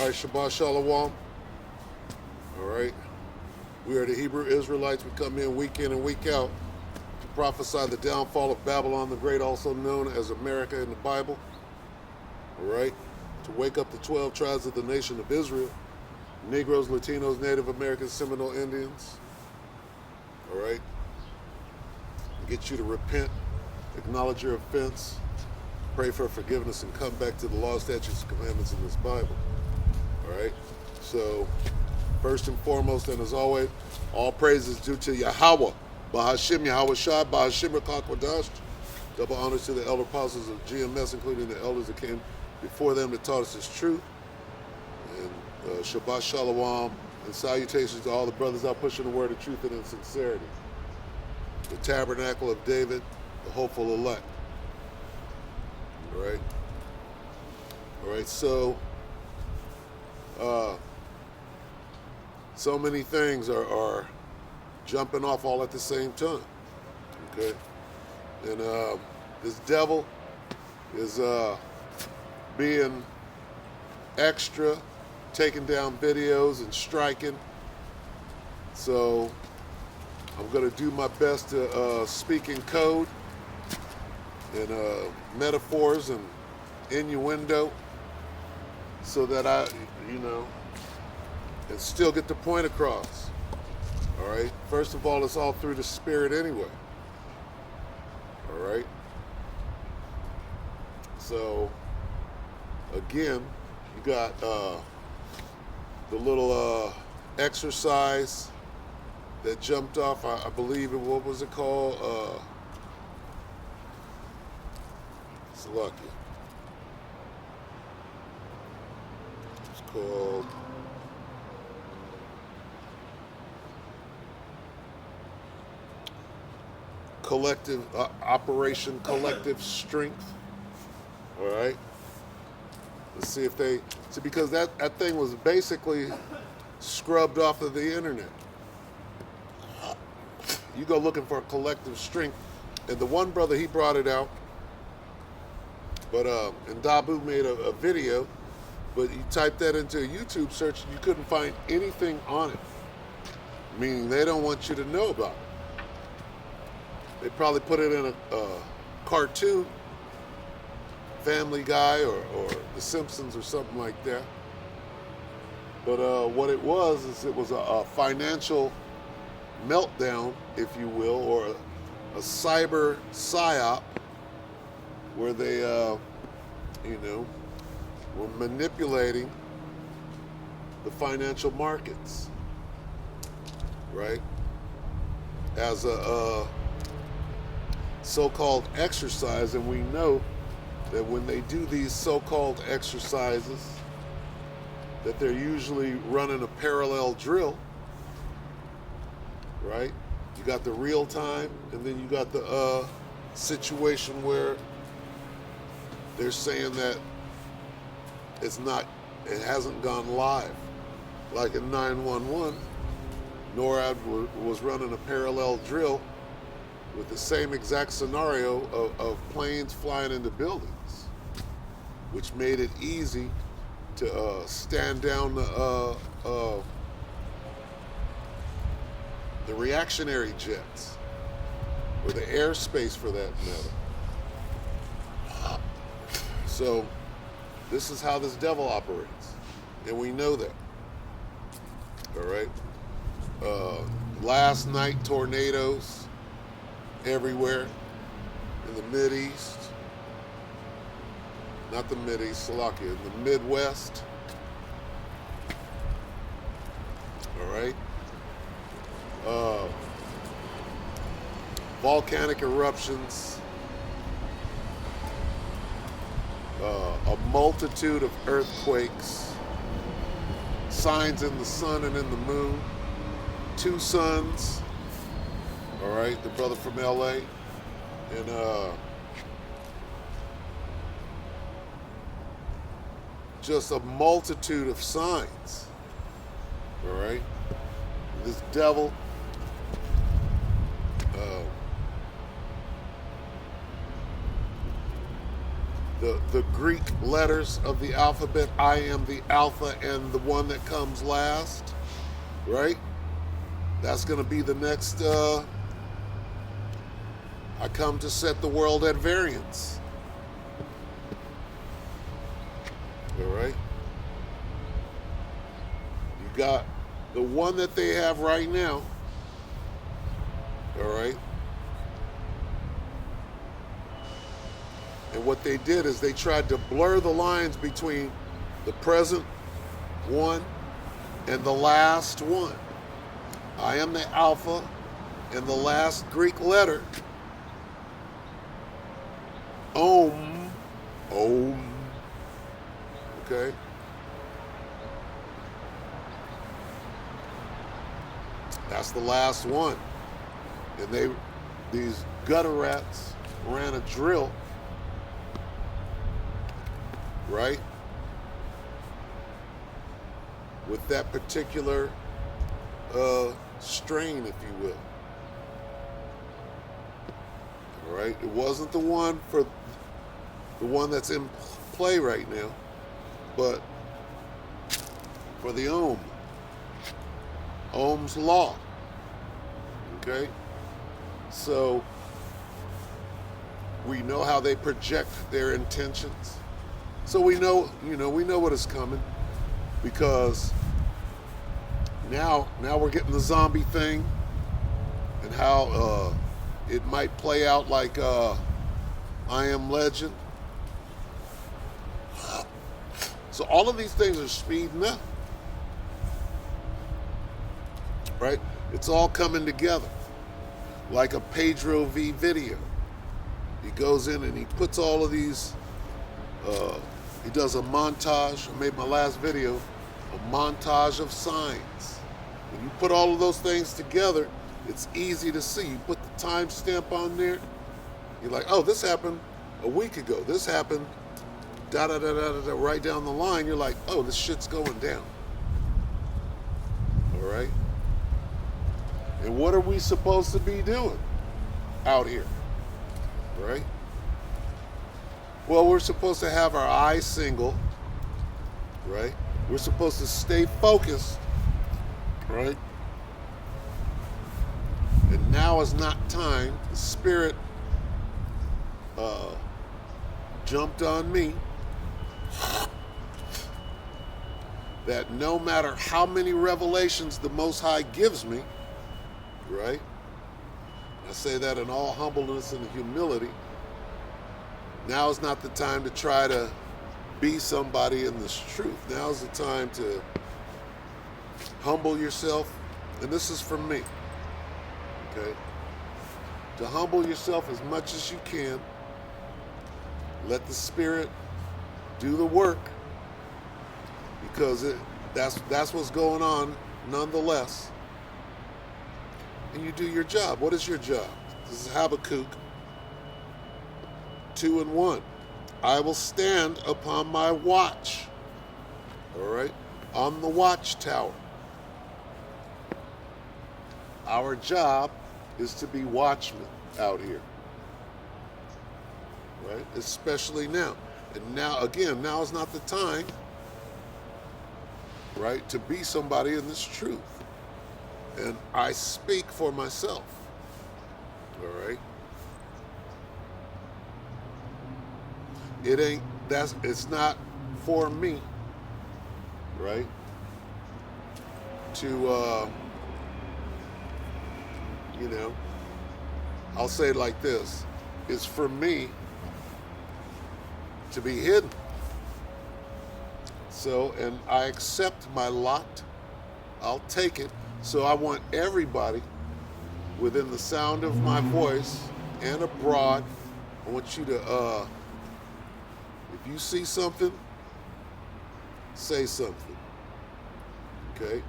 All right, Shabbat Shalom. All right. We are the Hebrew Israelites. We come in and week out to prophesy the downfall of Babylon the Great, also known as America in the Bible. All right. To wake up the 12 tribes of the nation of Israel, Negroes, Latinos, Native Americans, Seminole Indians. All right. Get you to repent, acknowledge your offense, pray for forgiveness, and come back to the law, statutes, and commandments in this Bible. All right. So, first and foremost, and as always, all praise is due to Yahweh, Bahashim Yahweh Shah, Bahashim Rakakwadash. Double honors to the elder apostles of GMS, including the elders that came before them that taught us this truth. And Shabbat Shalom, and salutations to all the brothers out pushing the word of truth and in sincerity. The tabernacle of David, the hopeful elect. All right. All right, so so many things are jumping off all at the same time. Okay. And this devil is being extra, taking down videos and striking. So I'm going to do my best to speak in code and metaphors and innuendo so that I, and still get the point across. All right. First of all, it's all through the Spirit anyway. All right. So, again, you got the little exercise that jumped off. I believe what was it called? It's lucky. It's called Collective Operation Collective Strength. All right. Let's see if they see, because that thing was basically scrubbed off of the internet. You go looking for a collective strength, and the one brother, he brought it out, but and Dabu made a video, but you type that into a YouTube search and you couldn't find anything on it, meaning they don't want you to know about it. They probably put it in a cartoon, Family Guy or The Simpsons or something like that. But what it was is it was a financial meltdown, if you will, or a cyber psyop where they, were manipulating the financial markets, right? As a so-called exercise, and we know that when they do these so-called exercises, that they're usually running a parallel drill, right? You got the real time, and then you got the situation where they're saying that it hasn't gone live. Like in 911, NORAD was running a parallel drill with the same exact scenario of planes flying into buildings, which made it easy to stand down the reactionary jets, or the airspace for that matter. So this is how this devil operates, and we know that. All right. Last night, tornadoes everywhere in the Mideast, not the Mideast, Salakia, in the Midwest. All right. Volcanic eruptions, a multitude of earthquakes, signs in the sun and in the moon, 2 suns. All right, the brother from LA, and just a multitude of signs. All right, this devil the Greek letters of the alphabet. I am the Alpha and the one that comes last, right? That's going to be the next. I come to set the world at variance. All right. You got the one that they have right now. All right. And what they did is they tried to blur the lines between the present one and the last one. I am the Alpha, and the last Greek letter, Om, okay? That's the last one. And these gutter rats ran a drill, right? With that particular strain, if you will. All right, it wasn't the one for the one that's in play right now, but for the Ohm's law. Okay, so we know how they project their intentions. So we know what is coming, because now we're getting the zombie thing, and how it might play out like I Am Legend. So all of these things are speeding up, right? It's all coming together like a Pedro V video. He goes in and he puts all of these, he does a montage. I made my last video, a montage of signs. When you put all of those things together, it's easy to see. You put the timestamp on there, you're like, oh, this happened a week ago. This happened da-da-da-da-da, right down the line. You're like, oh, this shit's going down. All right? And what are we supposed to be doing out here? Right? Well, we're supposed to have our eyes single, right? We're supposed to stay focused, right? And now is not time. The Spirit jumped on me that no matter how many revelations the Most High gives me, right? I say that in all humbleness and humility. Now is not the time to try to be somebody in this truth. Now is the time to humble yourself. And this is from me, okay? To humble yourself as much as you can. Let the Spirit do the work, because that's what's going on nonetheless. And you do your job. What is your job? This is Habakkuk 2:1. I will stand upon my watch. All right? On the watchtower. Our job is to be watchmen out here. Right? Especially now. And now, again, now is not the time, right, to be somebody in this truth. And I speak for myself. All right? It's not for me, right, to, I'll say it like this. It's for me to be hidden. So, and I accept my lot. I'll take it. So I want everybody within the sound of my voice and abroad, I want you to, if you see something, say something, okay?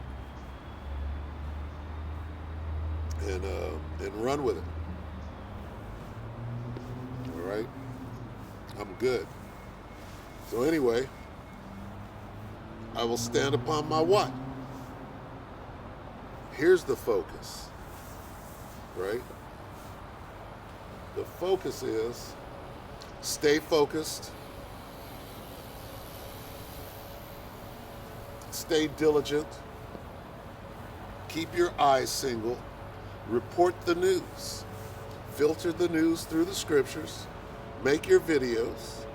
And run with it, all right? I'm good. So anyway, I will stand upon my watch. Here's the focus, right? The focus is stay focused, stay diligent. Keep your eyes single. Report the news. Filter the news through the scriptures. Make your videos,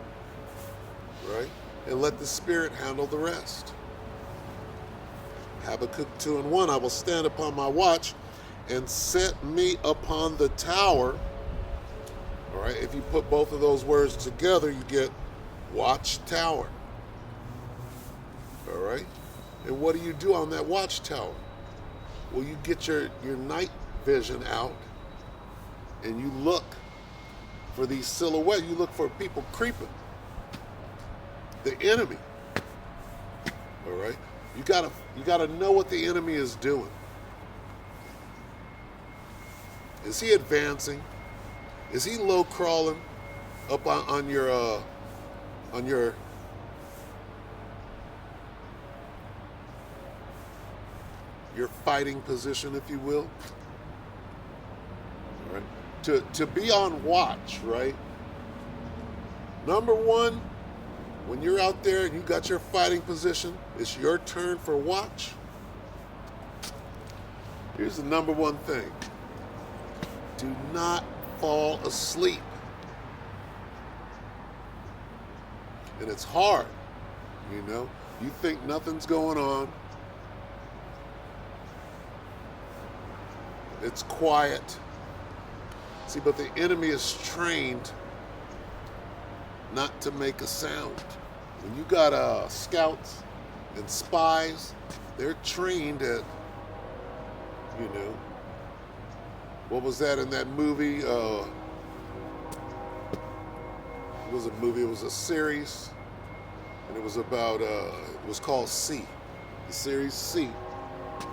right? And let the Spirit handle the rest. Habakkuk 2:1, I will stand upon my watch and set me upon the tower. All right, if you put both of those words together, you get watchtower. All right? And what do you do on that watchtower? Well, you get your night vision out and you look for these silhouettes. You look for people creeping. The enemy. All right? You gotta know what the enemy is doing. Is he advancing? Is he low crawling up on your fighting position, if you will? All right. To be on watch, right? Number one, when you're out there and you got your fighting position, it's your turn for watch. Here's the number one thing. Do not fall asleep. And it's hard, you know. You think nothing's going on. It's quiet. See, but the enemy is trained not to make a sound. When you got scouts and spies, they're trained at, you know, what was that in that movie? It was a movie, it was a series, and it was about, it was called C, the series C.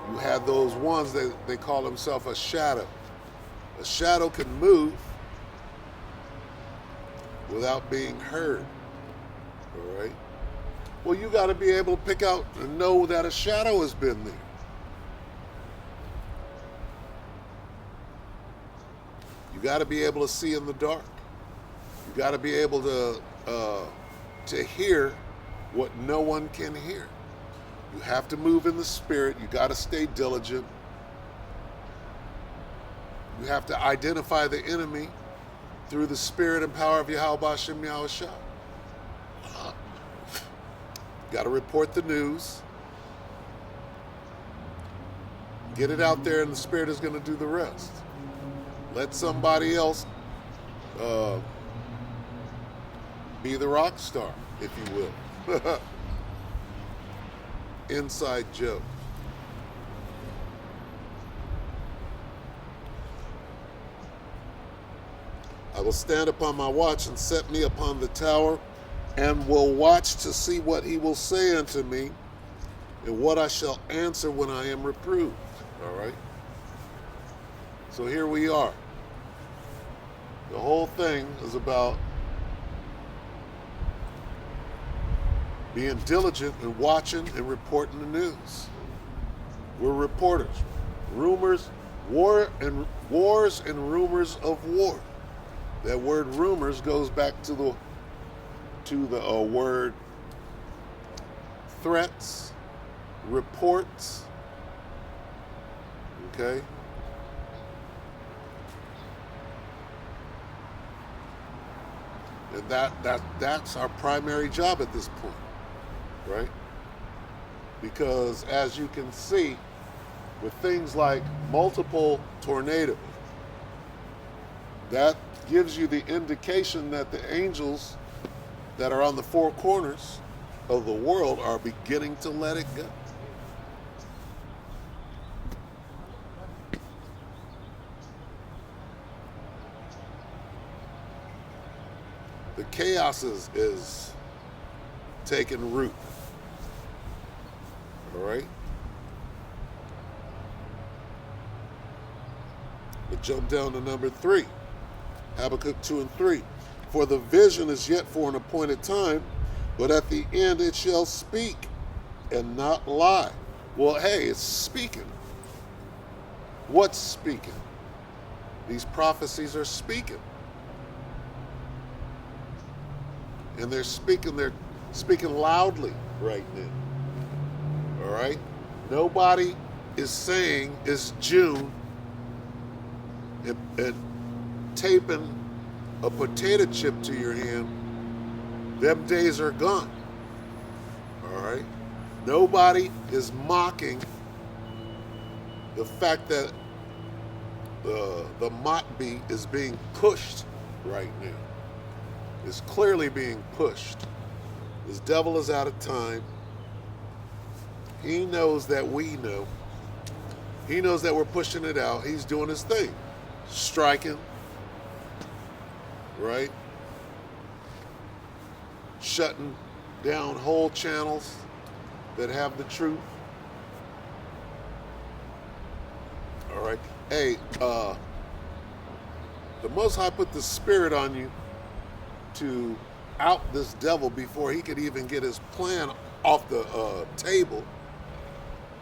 You had those ones that they call themselves a shadow. A shadow can move without being heard, all right? Well, you got to be able to pick out and know that a shadow has been there. You got to be able to see in the dark. You got to be able to hear what no one can hear. You have to move in the Spirit. You got to stay diligent. You have to identify the enemy through the Spirit and power of Yahweh Hashem Yahushua. Got to report the news. Get it out there, and the Spirit is going to do the rest. Let somebody else be the rock star, if you will. Inside joke. I will stand upon my watch and set me upon the tower, and will watch to see what he will say unto me, and what I shall answer when I am reproved. All right? So here we are. The whole thing is about being diligent and watching and reporting the news. We're reporters. Rumors, wars and rumors of war. That word rumors goes back to the word threats, reports. Okay? And that's our primary job at this point, right? Because as you can see, with things like multiple tornadoes, that gives you the indication that the angels that are on the four corners of the world are beginning to let it go. The chaos is taking root. All right? But jump down to number 3. Habakkuk 2:3. For the vision is yet for an appointed time, but at the end it shall speak and not lie. Well, hey, it's speaking. What's speaking? These prophecies are speaking. And they're speaking loudly right now. All right? Nobody is saying it's June and taping a potato chip to your hand. Them days are gone. All right? Nobody is mocking the fact that the Matbi is being pushed right now. It's clearly being pushed. This devil is out of time. He knows that we know. He knows that we're pushing it out. He's doing his thing. Striking. Right? Shutting down whole channels that have the truth. All right. Hey, the Most High put the spirit on you to out this devil before he could even get his plan off the table.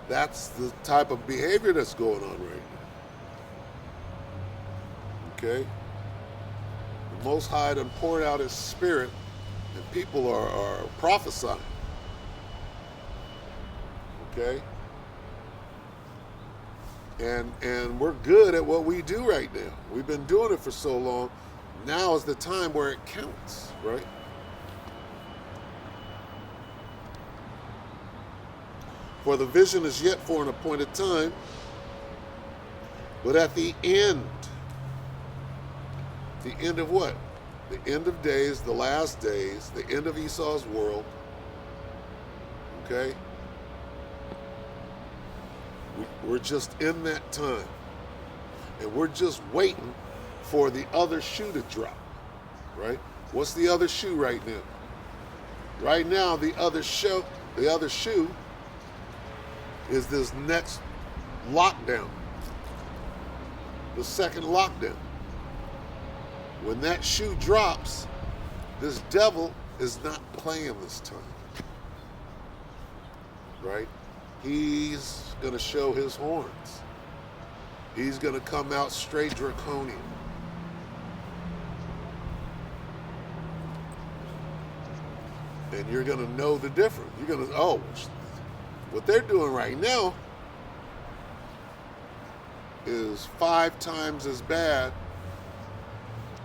That's the type of behavior that's going on right now. Okay? The Most High done poured out his spirit, and people are prophesying. Okay? And we're good at what we do right now. We've been doing it for so long. Now is the time where it counts, right? For the vision is yet for an appointed time, but at the end of what? The end of days, the last days, the end of Esau's world, okay? We're just in that time. And we're just waiting for the other shoe to drop, right? What's the other shoe right now? Right now, the other shoe is this next lockdown, the second lockdown. When that shoe drops, this devil is not playing this time, right? He's going to show his horns. He's going to come out straight draconian. And you're going to know the difference. You're going to, what they're doing right now is 5 times as bad.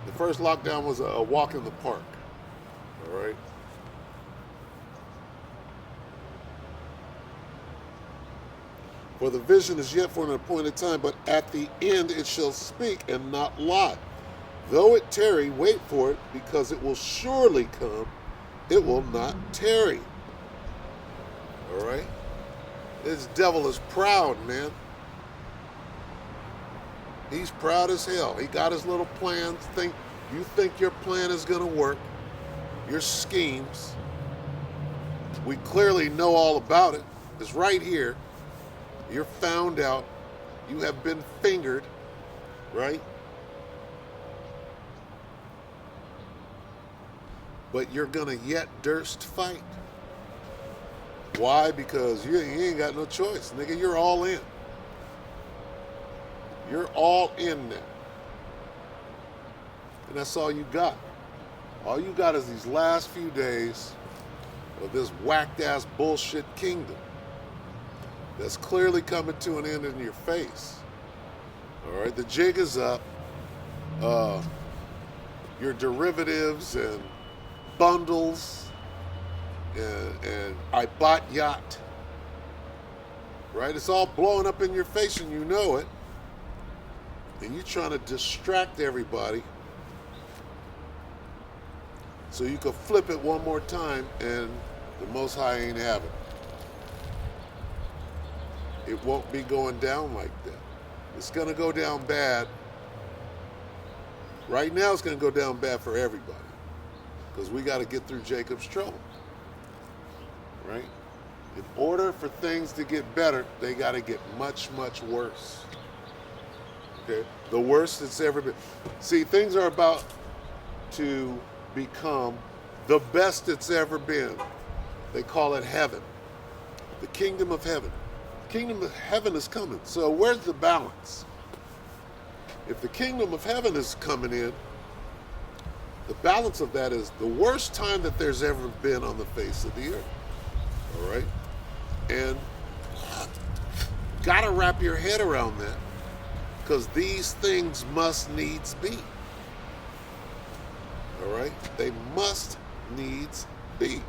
The first lockdown was a walk in the park. All right? For the vision is yet for an appointed time, but at the end it shall speak and not lie. Though it tarry, wait for it, because it will surely come. It will not tarry. All right? This devil is proud, man. He's proud as hell. He got his little plans. You think your plan is going to work. Your schemes. We clearly know all about it. It's right here. You're found out. You have been fingered, right? But you're going to yet durst fight. Why? Because you ain't got no choice, nigga. You're all in. You're all in now. And that's all you got. All you got is these last few days of this whacked ass bullshit kingdom that's clearly coming to an end in your face. All right, the jig is up. Your derivatives and bundles and I bought yacht. Right? It's all blowing up in your face and you know it. And you're trying to distract everybody so you can flip it one more time and the Most High ain't having it. It won't be going down like that. It's going to go down bad. Right now it's going to go down bad for everybody because we got to get through Jacob's trouble. Right? In order for things to get better, they got to get much, much worse. Okay? The worst it's ever been. See, things are about to become the best it's ever been. They call it heaven. The kingdom of heaven. The kingdom of heaven is coming. So where's the balance? If the kingdom of heaven is coming in, the balance of that is the worst time that there's ever been on the face of the earth. All right? And got to wrap your head around that, because these things must needs be. All right? They must needs be.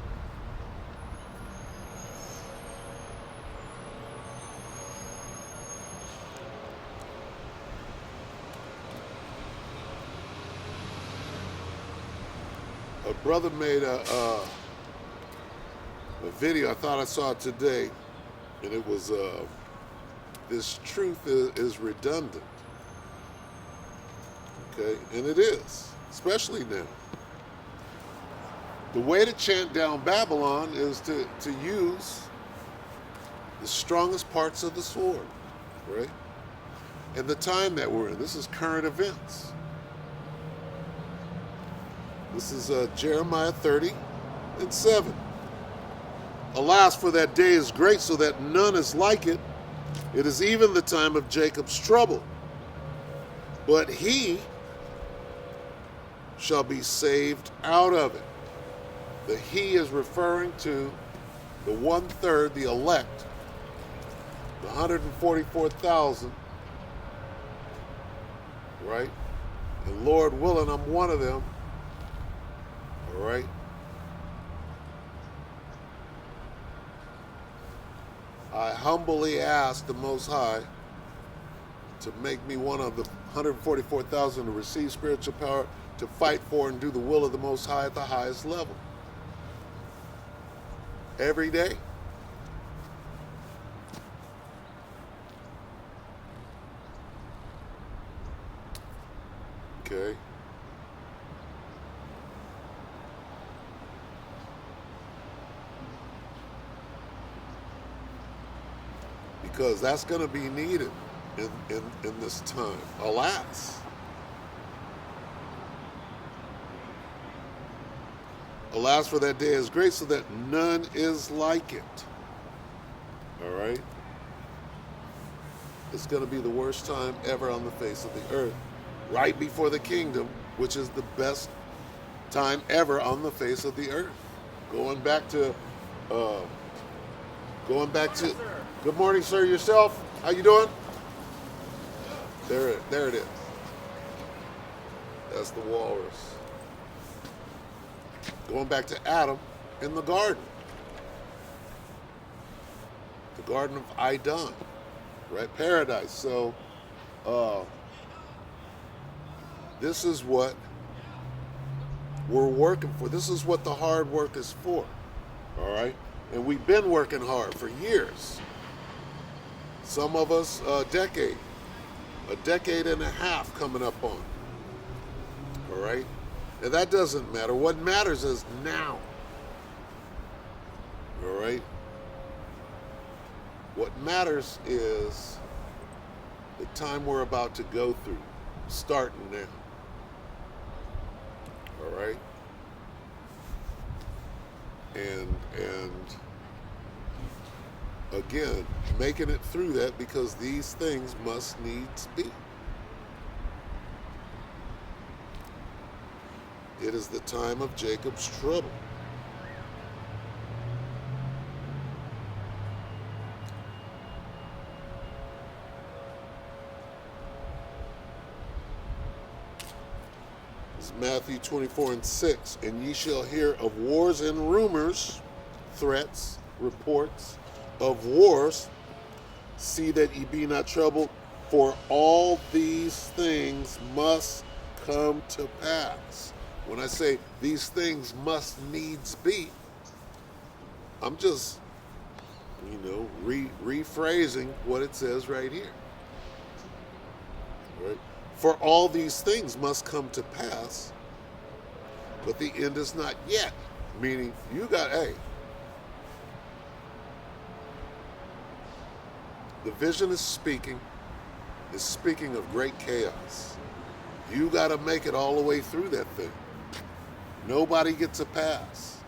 A brother made a video, I thought I saw it today, and it was, this truth is redundant. Okay, and it is, especially now. The way to chant down Babylon is to use the strongest parts of the sword, right? And the time that we're in, this is current events. This is Jeremiah 30:7. Alas, for that day is great, so that none is like it. It is even the time of Jacob's trouble. But he shall be saved out of it. The he is referring to the 1/3, the elect, the 144,000, right? And Lord willing, I'm one of them. All right. I humbly ask the Most High to make me one of the 144,000 to receive spiritual power to fight for and do the will of the Most High at the highest level. Every day. Okay. Because that's going to be needed in this time. Alas. Alas, for that day is great, so that none is like it. All right? It's going to be the worst time ever on the face of the earth. Right before the kingdom, which is the best time ever on the face of the earth. Going back to good morning, sir. Yourself? How you doing? There it is. That's the walrus. Going back to Adam in the garden. The Garden of Eden. Right? Paradise. So, this is what we're working for. This is what the hard work is for. All right? And we've been working hard for years. Some of us a decade and a half coming up on. All right? And that doesn't matter. What matters is now. All right? What matters is the time we're about to go through, starting now. All right? And again, making it through that, because these things must needs be. It is the time of Jacob's trouble. It's Matthew 24:6. And ye shall hear of wars and rumors, threats, reports of wars. See that ye be not troubled, for all these things must come to pass. When I say these things must needs be, I'm just, rephrasing what it says right here. Right? For all these things must come to pass, but the end is not yet. Meaning, the vision is speaking of great chaos. You got to make it all the way through that thing. Nobody gets a pass.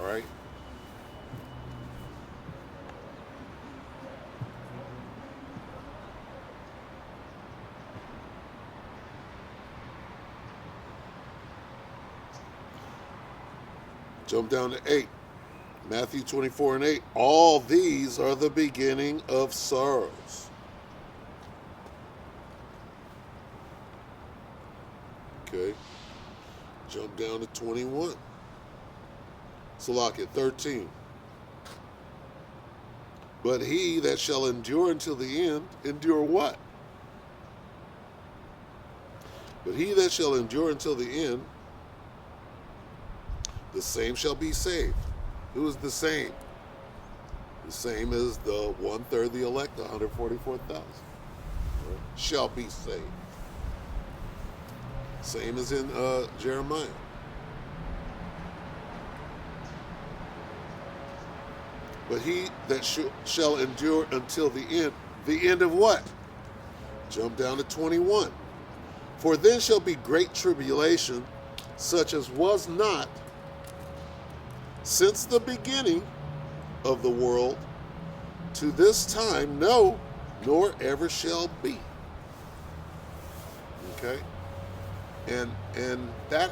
All right? Jump down to 8. Matthew 24:8, all these are the beginning of sorrows. Okay. Jump down to 21. Salakia 13. But he that shall endure until the end, endure what? But he that shall endure until the end, the same shall be saved. Who is the same? The same as the 1/3 the elect, the 144,000. Right? Shall be saved. Same as in Jeremiah. But he that shall endure until the end of what? Jump down to 21. For then shall be great tribulation, such as was not since the beginning of the world to this time, no, nor ever shall be. Okay? And that,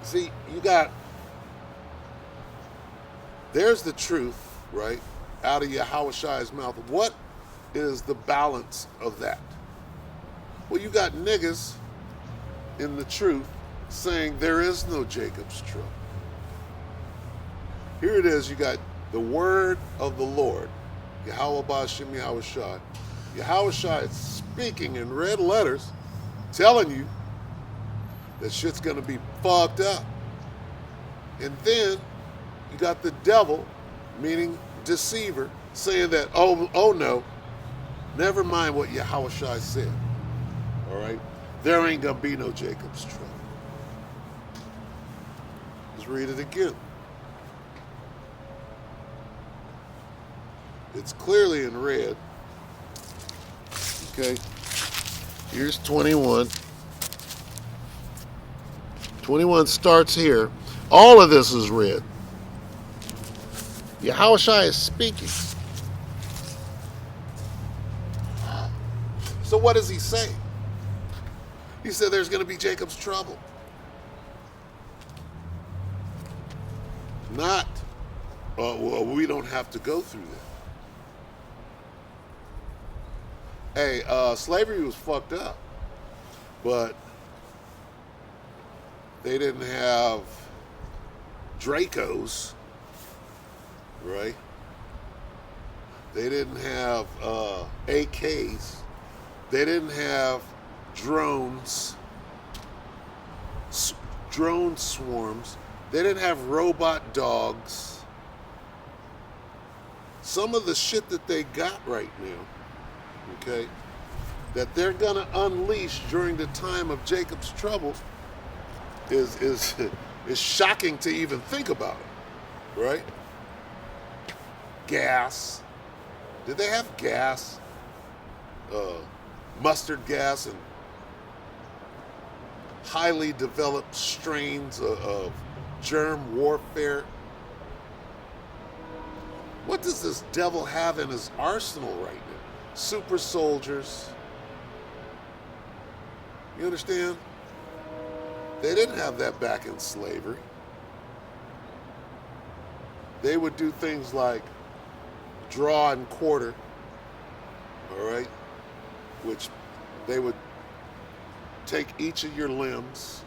see, you got, there's the truth, right, out of Yahushai's mouth. What is the balance of that? Well, you got niggas in the truth saying there is no Jacob's trouble. Here it is, you got the word of the Lord, Yahweh Ba'Shem Yahushai. Yahushai is speaking in red letters, telling you that shit's going to be fucked up. And then you got the devil, meaning deceiver, saying that, oh no, never mind what Yahushai said. All right? There ain't going to be no Jacob's trouble. Let's read it again. It's clearly in red. Okay. Here's 21. 21 starts here. All of this is red. Yahushua is speaking. So what does he say? He said there's going to be Jacob's trouble. Not, well, we don't have to go through that. Hey, slavery was fucked up, but they didn't have Dracos, right? They didn't have AKs. They didn't have drones, drone swarms. They didn't have robot dogs. Some of the shit that they got right now, okay, that they're gonna unleash during the time of Jacob's trouble is shocking to even think about it, right? Gas. Did they have gas? Mustard gas and highly developed strains of germ warfare. What does this devil have in his arsenal right now? Super soldiers. You understand? They didn't have that back in slavery. They would do things like draw and quarter, all right? Which they would take each of your limbs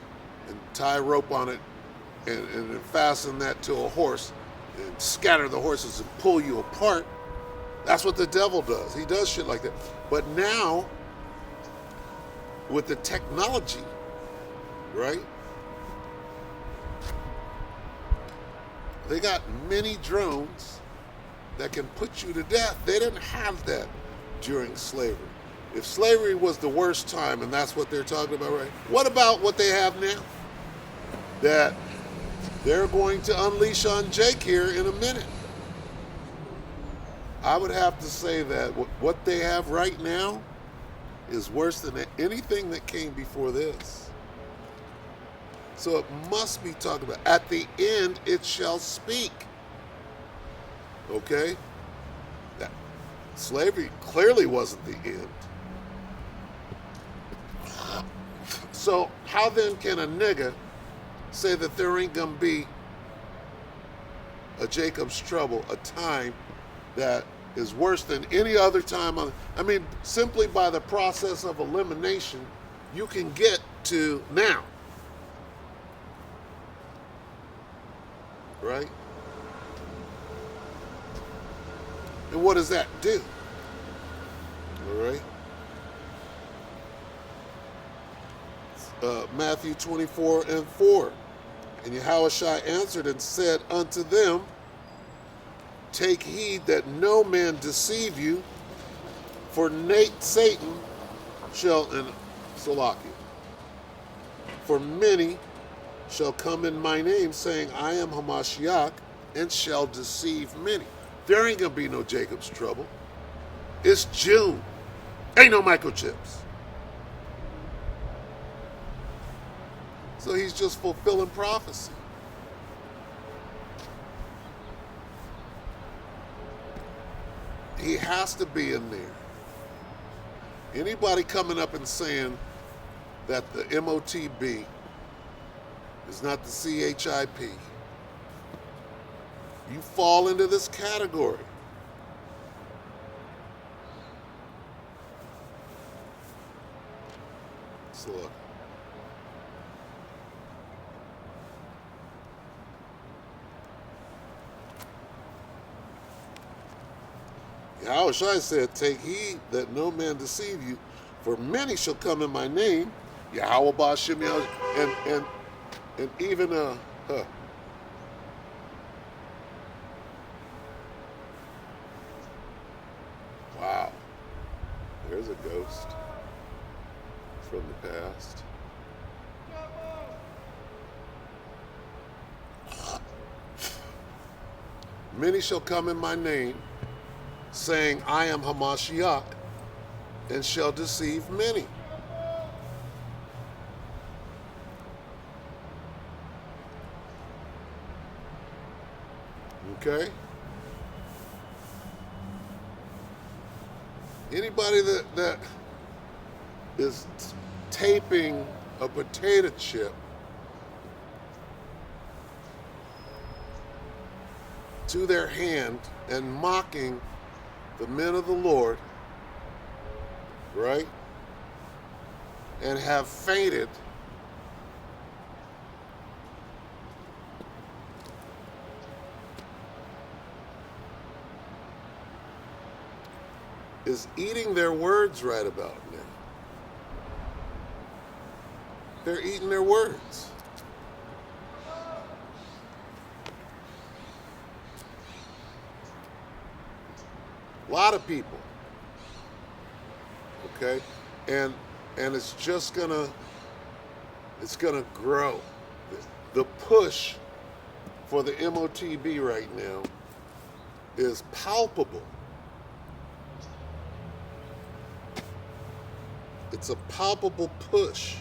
and tie a rope on it and fasten that to a horse and scatter the horses and pull you apart. That's what the devil does. He does shit like that. But now, with the technology, right? They got mini drones that can put you to death. They didn't have that during slavery. If slavery was the worst time, and that's what they're talking about, right? What about what they have now? That they're going to unleash on Jake here in a minute. I would have to say that what they have right now is worse than anything that came before this. So it must be talked about. At the end, it shall speak. Okay? That slavery clearly wasn't the end. So how then can a nigga say that there ain't gonna be a Jacob's trouble, a time that is worse than any other time. I mean, simply by the process of elimination, you can get to now. Right? And what does that do? All right? Matthew 24:4. And Yahushua answered and said unto them, take heed that no man deceive you, for Satan shall, and Salakia, for many shall come in my name, saying, I am Hamashiach, and shall deceive many. There ain't going to be no Jacob's trouble. It's June. Ain't no microchips. So he's just fulfilling prophecy. He has to be in there. Anybody coming up and saying that the MOTB is not the CHIP, you fall into this category. So look. Yahushua said, take heed that no man deceive you, for many shall come in my name, Yahweh Ba'Shem Yahweh, and even wow, there's a ghost from the past. Many shall come in my name, saying, I am Hamashiach, and shall deceive many. Okay? Anybody that is taping a potato chip to their hand and mocking the men of the Lord, right, and have fainted, is eating their words right about now. They're eating their words. A lot of people, okay, and it's just gonna grow. The push for the MOTB right now is palpable. It's a palpable push.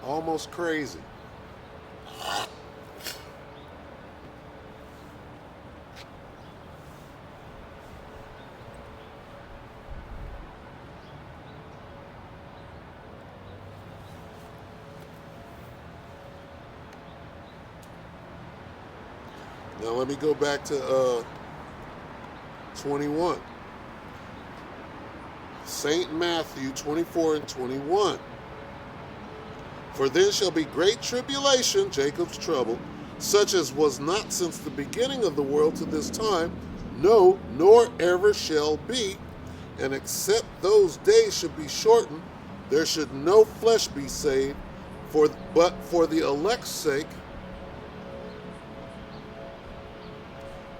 Almost crazy. Now let me go back to 21. St. Matthew 24:21. For then shall be great tribulation, Jacob's trouble, such as was not since the beginning of the world to this time, no, nor ever shall be. And except those days should be shortened, there should no flesh be saved, but for the elect's sake,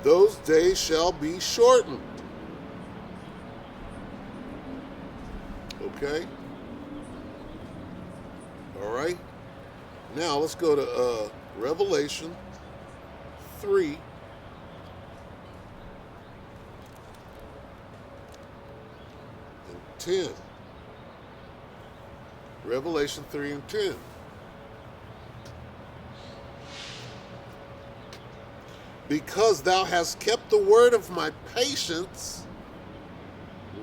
those days shall be shortened. Okay? All right? Now let's go to Revelation 3. And 10. Revelation 3 and 10. because thou hast kept the word of my patience,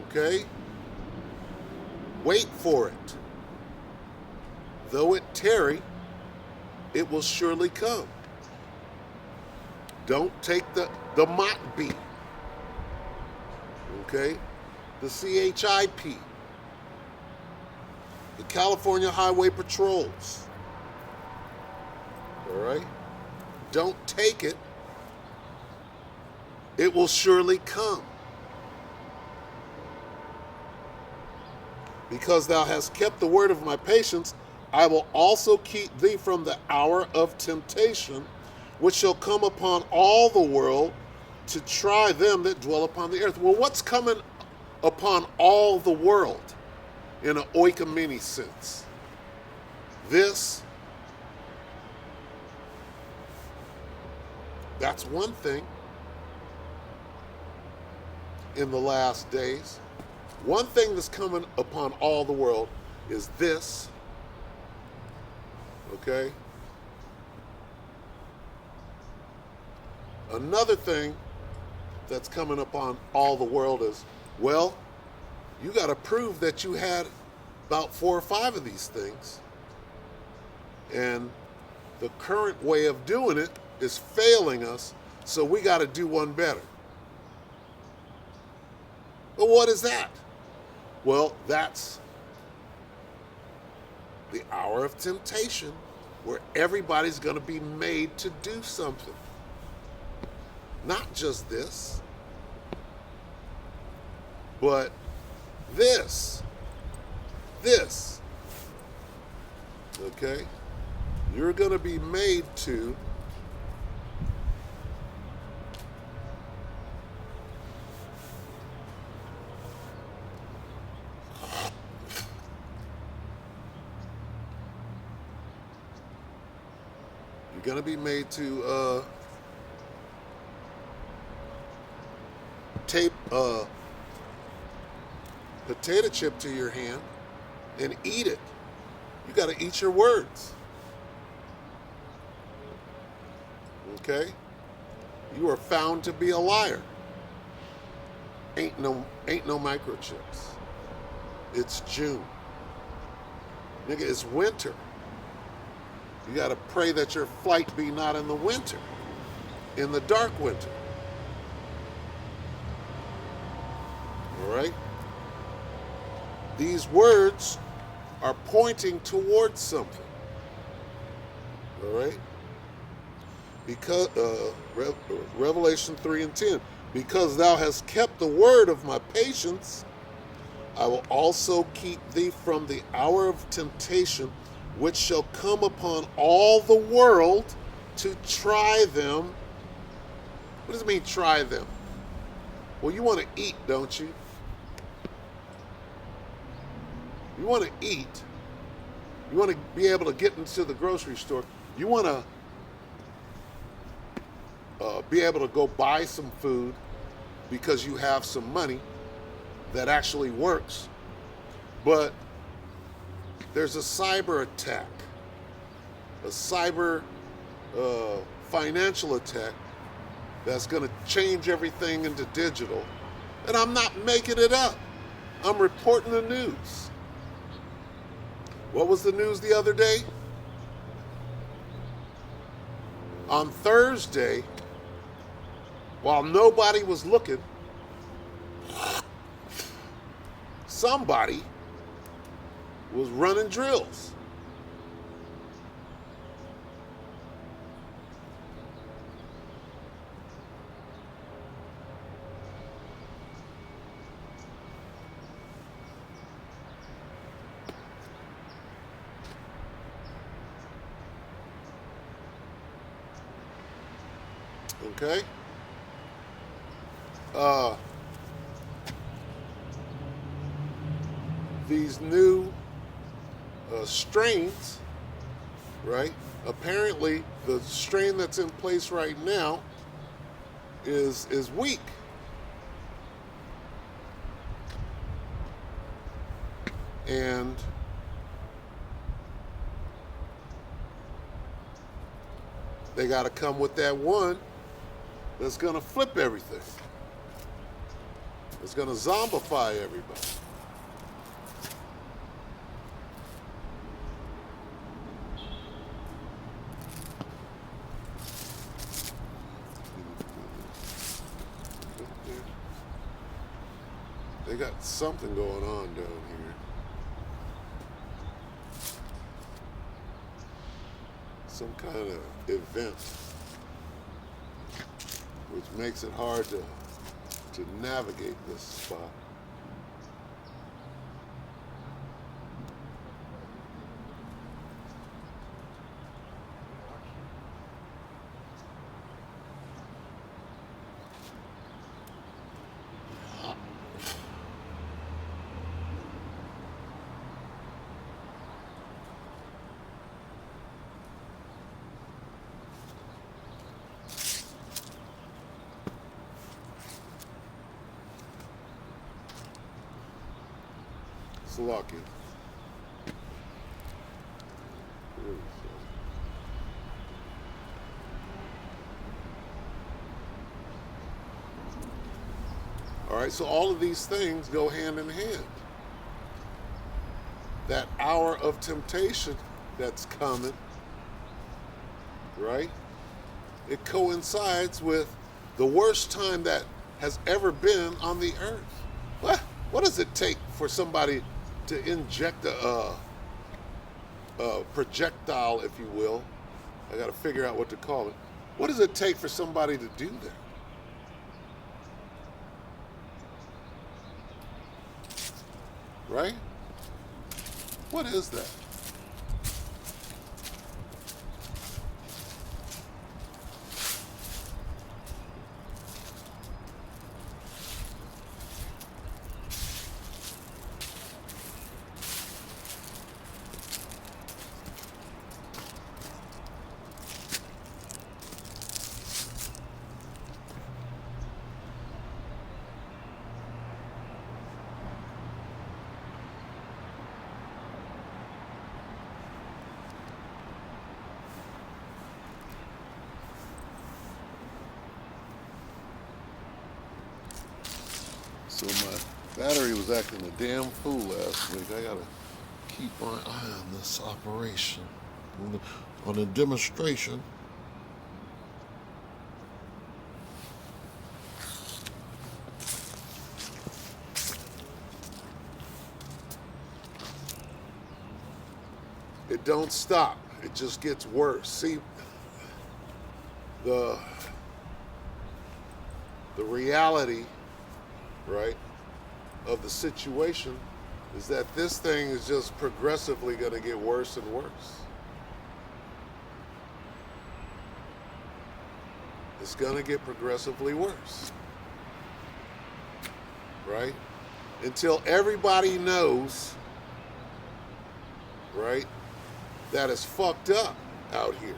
okay, wait for it. Though it tarry, it will surely come. Don't take the MOTB, okay, the CHIP, the California Highway Patrols, all right? Don't take it. It will surely come. Because thou hast kept the word of my patience, I will also keep thee from the hour of temptation, which shall come upon all the world to try them that dwell upon the earth. Well, what's coming upon all the world in an oikomene sense? That's one thing in the last days. One thing that's coming upon all the world is this, okay? Another thing that's coming upon all the world is, well, you got to prove that you had about 4 or 5 of these things. And the current way of doing it is failing us, so we got to do one better. But what is that? Well, that's the hour of temptation, where everybody's going to be made to do something. Not just this, but this. Okay? You're going to be made to tape a potato chip to your hand and eat it. You got to eat your words. Okay? You are found to be a liar. Ain't no microchips. It's June. Nigga, it's winter. You got to pray that your flight be not in the winter, in the dark winter. All right? These words are pointing towards something. All right? Because Revelation 3:10, because thou hast kept the word of my patience, I will also keep thee from the hour of temptation, which shall come upon all the world to try them. What does it mean, try them? Well, you want to eat, don't you? You want to eat. You want to be able to get into the grocery store. You want to be able to go buy some food because you have some money that actually works. But there's a cyber attack, a cyber financial attack that's going to change everything into digital. And I'm not making it up. I'm reporting the news. What was the news the other day? On Thursday, while nobody was looking, somebody was running drills. Okay? These new strains, right? Apparently, the strain that's in place right now is weak. And they got to come with that one that's going to flip everything. It's going to zombify everybody. They got something going on down here. Some kind of event, which makes it hard to navigate this spot. Slovakia. All right, so all of these things go hand in hand. That hour of temptation that's coming, right? It coincides with the worst time that has ever been on the earth. What does it take for somebody to inject a projectile, if you will? I got to figure out what to call it. What does it take for somebody to do that? Right? What is that? So my battery was acting a damn fool last week. I gotta keep my eye on this operation. On the demonstration. It don't stop. It just gets worse. See, the reality, right, of the situation is that this thing is just progressively going to get worse and worse. It's going to get progressively worse, right? Until everybody knows, right, that it's fucked up out here.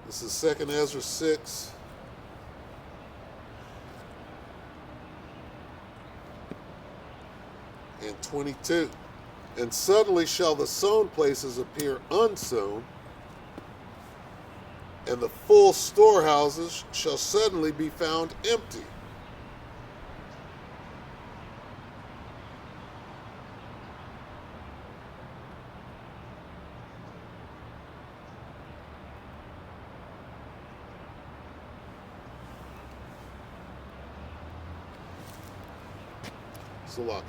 This is 2nd Ezra 6. And 22. And suddenly shall the sown places appear unsown, and the full storehouses shall suddenly be found empty. Slovakia.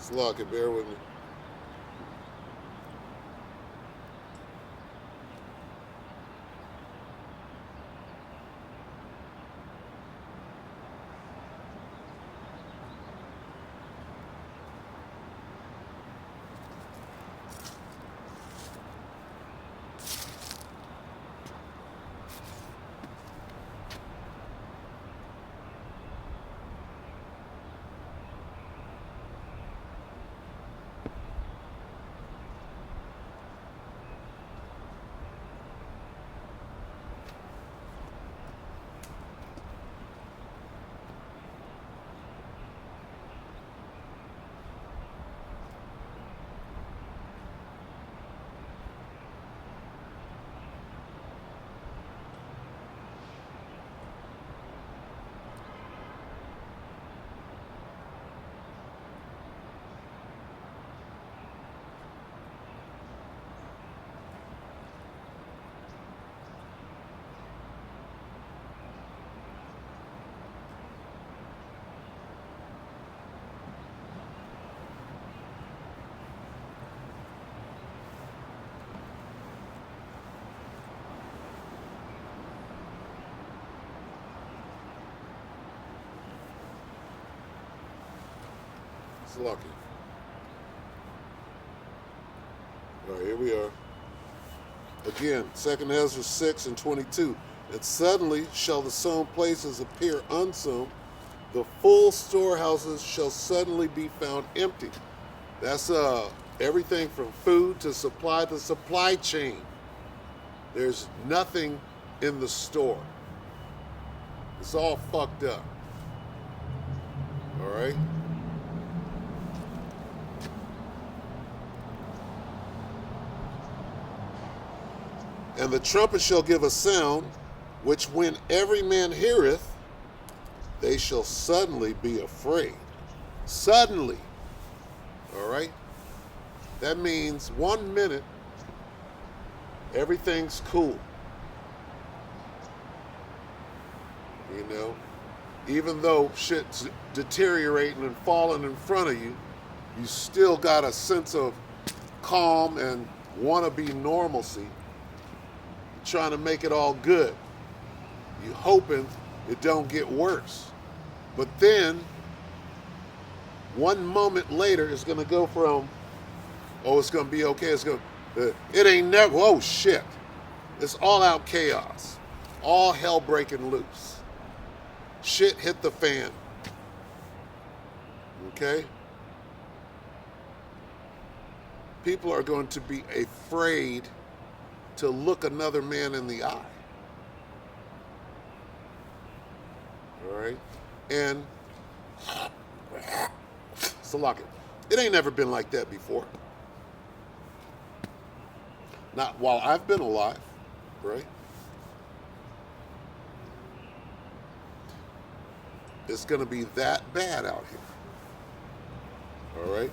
Slucky, bear with me. Slucky. All right, here we are. Again, 2 Ezra 6 and 22. And suddenly shall the sown places appear unsown. The full storehouses shall suddenly be found empty. That's everything from food to supply chain. There's nothing in the store. It's all fucked up. All right? And the trumpet shall give a sound, which when every man heareth, they shall suddenly be afraid. Suddenly. All right? That means 1 minute, everything's cool. You know? Even though shit's deteriorating and falling in front of you, you still got a sense of calm and wannabe normalcy. Trying to make it all good. You hoping it don't get worse. But then, 1 moment later, it's going to go from, oh, it's going to be okay. It ain't never, oh shit. It's all out chaos. All hell breaking loose. Shit hit the fan. Okay? People are going to be afraid to look another man in the eye. All right? And Salaka, it ain't never been like that before. Not while I've been alive, right? It's going to be that bad out here. All right?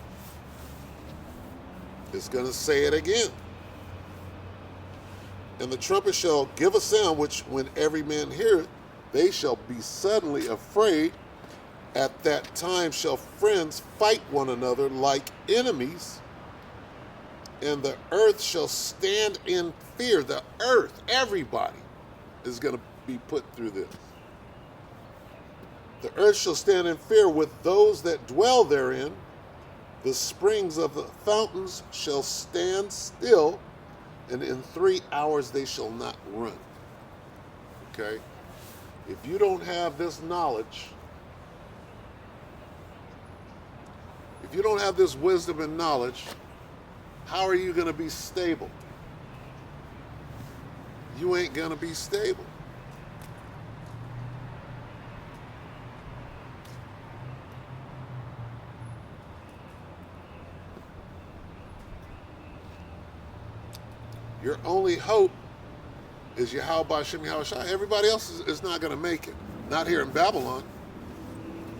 It's going to say it again. And the trumpet shall give a sound, which when every man heareth, they shall be suddenly afraid. At that time shall friends fight one another like enemies, and the earth shall stand in fear. The earth, everybody, is going to be put through this. The earth shall stand in fear with those that dwell therein. The springs of the fountains shall stand still, and in 3 hours they shall not run. Okay? If you don't have this knowledge, if you don't have this wisdom and knowledge, how are you going to be stable? You ain't going to be stable. Your only hope is Yahweh Shem Yahweh Shai. Everybody else is not going to make it. Not here in Babylon.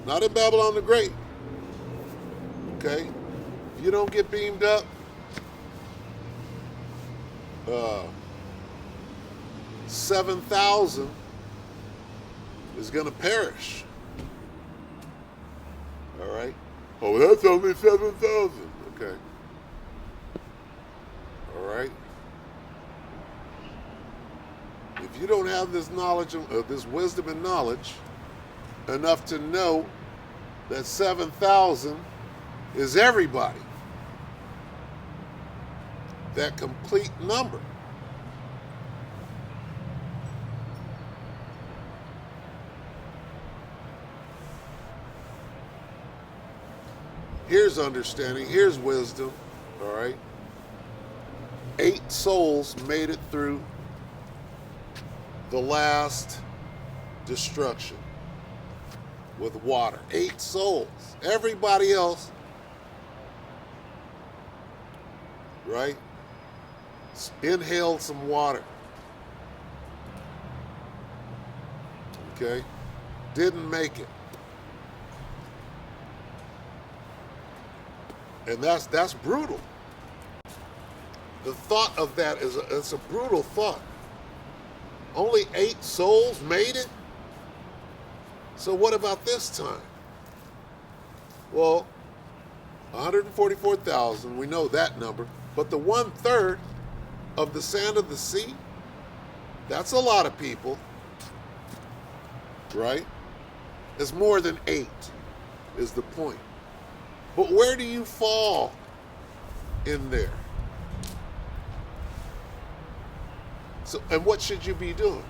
Not in Babylon the Great. Okay? If you don't get beamed up, 7,000 is going to perish. All right? Oh, that's only 7,000. Okay. All right. If you don't have this knowledge, this wisdom and knowledge, enough to know that 7,000 is everybody, that complete number, here's understanding, here's wisdom, all right? 8 souls made it through the last destruction with water. 8 souls. Everybody else, right, inhaled some water. Okay? Didn't make it. And that's brutal. The thought of that it's a brutal thought. Only 8 souls made it? So what about this time? Well, 144,000, we know that number, but the 1/3 of the sand of the sea, that's a lot of people, right? It's more than 8, is the point. But where do you fall in there? So, and what should you be doing?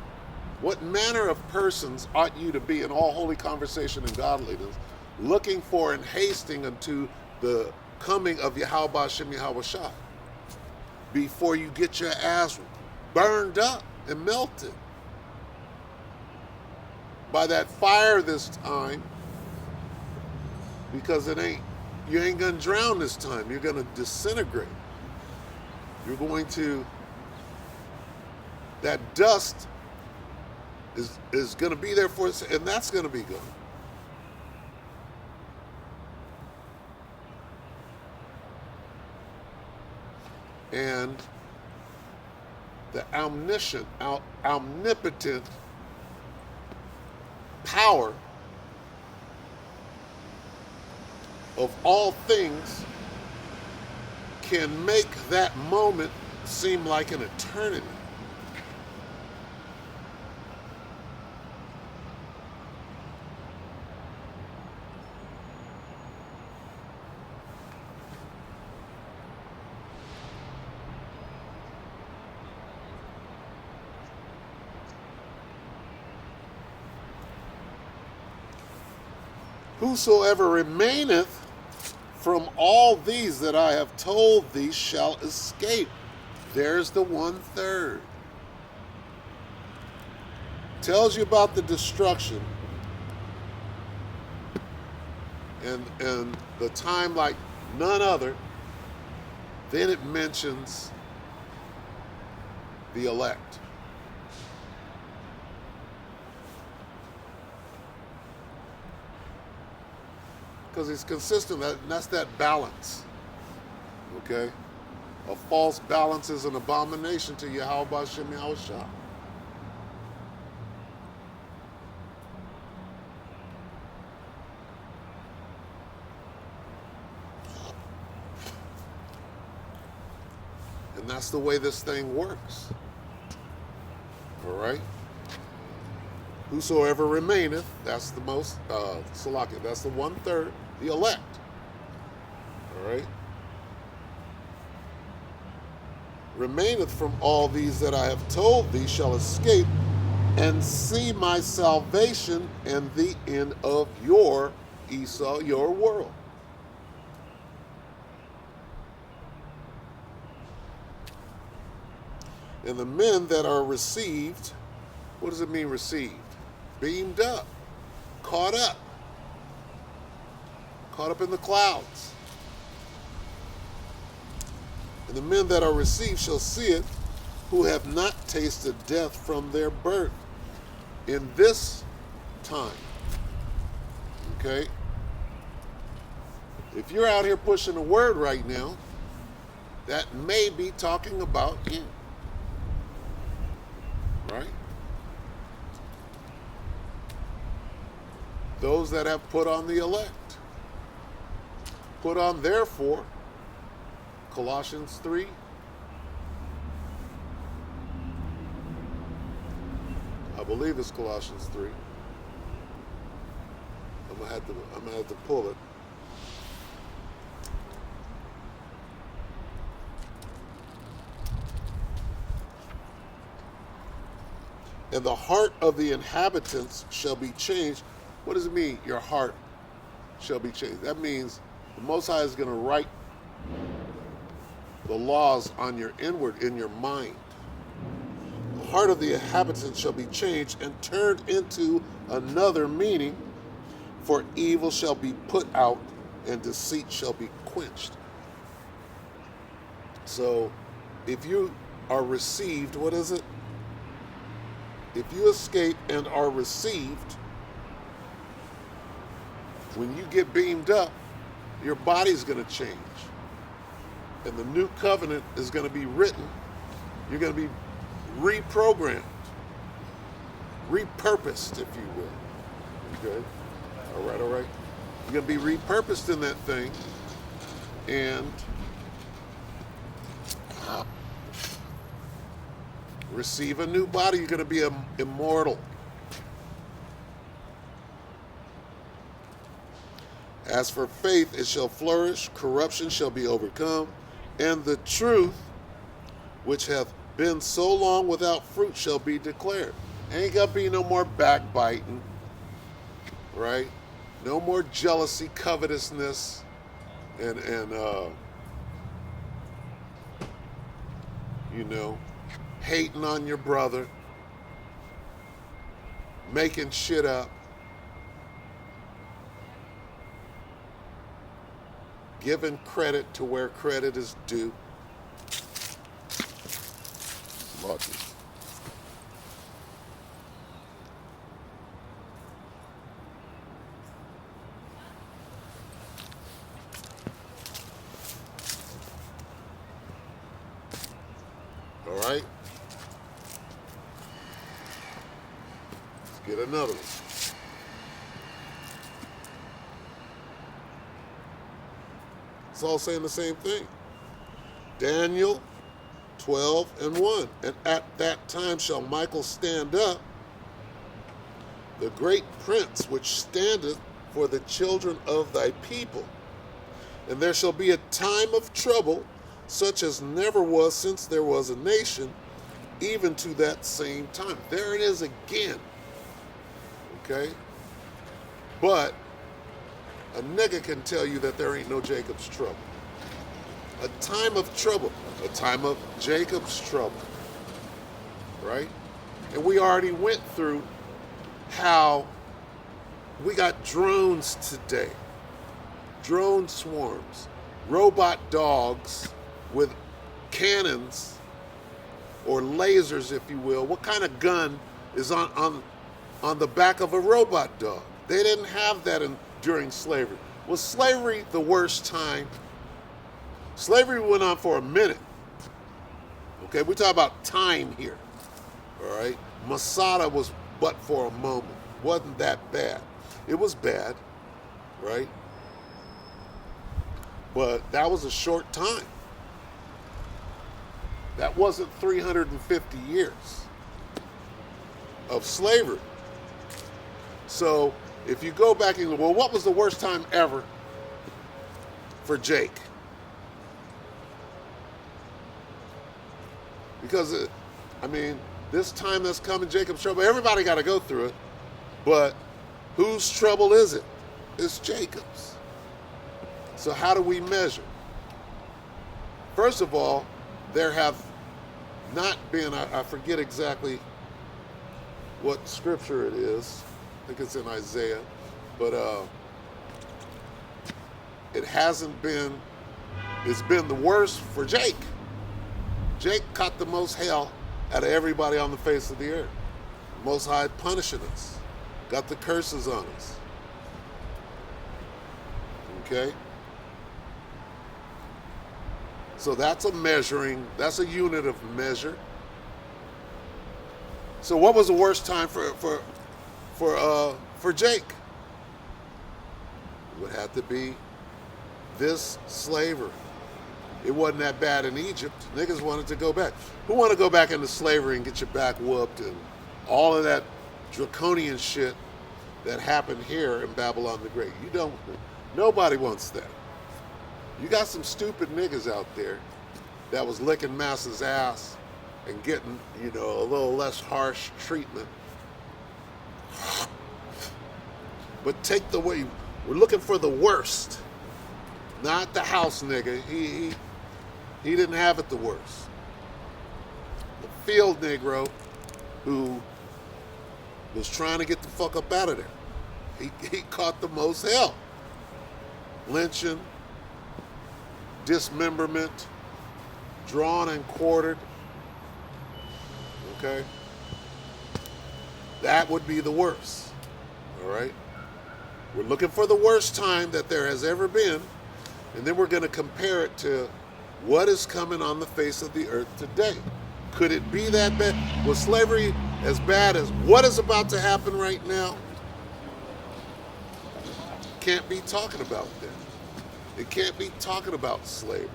What manner of persons ought you to be in all holy conversation and godliness, looking for and hasting unto the coming of Yahweh Shem Yahweh Shah, before you get your ass burned up and melted by that fire this time, because you ain't gonna drown this time. You're gonna disintegrate. You're going to, that dust is going to be there for us, and that's going to be gone. And the omnipotent power of all things can make that moment seem like an eternity. Whosoever remaineth from all these that I have told thee shall escape. There's the 1/3. Tells you about the destruction and the time like none other. Then it mentions the elect. Because he's consistent, and that's that balance. Okay? A false balance is an abomination to Yahweh Shem Yahweh Shah. And that's the way this thing works. All right? Whosoever remaineth, that's the most, Salakia, that's the 1/3, the elect. All right? Remaineth from all these that I have told thee shall escape and see my salvation and the end of your, Esau, your world. And the men that are received, what does it mean received? Beamed up, caught up in the clouds. And the men that are received shall see it, who have not tasted death from their birth in this time. Okay? If you're out here pushing the word right now, that may be talking about you. Right? Those that have put on the elect. Put on therefore, Colossians 3. I believe it's Colossians 3. I'm gonna have to pull it. And the heart of the inhabitants shall be changed. What does it mean? Your heart shall be changed. That means the Most High is going to write the laws on your inward, in your mind. The heart of the inhabitants shall be changed and turned into another meaning, for evil shall be put out and deceit shall be quenched. So if you are received, what is it? If you escape and are received, when you get beamed up, your body's going to change. And the new covenant is going to be written. You're going to be reprogrammed, repurposed, if you will. Okay? All right. You're going to be repurposed in that thing. And receive a new body. You're going to be immortal. As for faith, it shall flourish, corruption shall be overcome, and the truth, which hath been so long without fruit, shall be declared. Ain't got to be no more backbiting, right? No more jealousy, covetousness, and hating on your brother, making shit up, giving credit to where credit is due. Lucky. All right. Let's get another one. It's all saying the same thing. Daniel 12:1. And at that time shall Michael stand up, the great prince which standeth for the children of thy people. And there shall be a time of trouble, such as never was since there was a nation, even to that same time. There it is again. Okay? But a nigga can tell you that there ain't no Jacob's trouble. A time of trouble. A time of Jacob's trouble. Right? And we already went through how we got drones today. Drone swarms. Robot dogs with cannons or lasers, if you will. What kind of gun is on the back of a robot dog? They didn't have that during slavery. Was slavery the worst time? Slavery went on for a minute. Okay, we talk about time here. All right, Masada was but for a moment. Wasn't that bad? It was bad, right? But that was a short time. That wasn't 350 years of slavery. So if you go back and go, well, what was the worst time ever for Jake? Because, this time that's coming, Jacob's trouble, everybody got to go through it. But whose trouble is it? It's Jacob's. So how do we measure? First of all, there have not been, I forget exactly what scripture it is. I think it's in Isaiah. But it hasn't been, it's been the worst for Jake. Jake caught the most hell out of everybody on the face of the earth. Most High punishing us. Got the curses on us. Okay? So that's that's a unit of measure. So what was the worst time for Jake? It would have to be this slavery. It wasn't that bad in Egypt. Niggas wanted to go back. Who want to go back into slavery and get your back whooped and all of that draconian shit that happened here in Babylon the Great? You don't. Nobody wants that. You got some stupid niggas out there that was licking masses' ass and getting, a little less harsh treatment. But take the way, we're looking for the worst. Not the house nigga. He didn't have it the worst. The field Negro who was trying to get the fuck up out of there. He caught the most hell. Lynching, dismemberment, drawn and quartered. Okay? That would be the worst. All right? We're looking for the worst time that there has ever been, and then we're going to compare it to what is coming on the face of the earth today. Could it be that bad? Was slavery as bad as what is about to happen right now? Can't be talking about that. It can't be talking about slavery.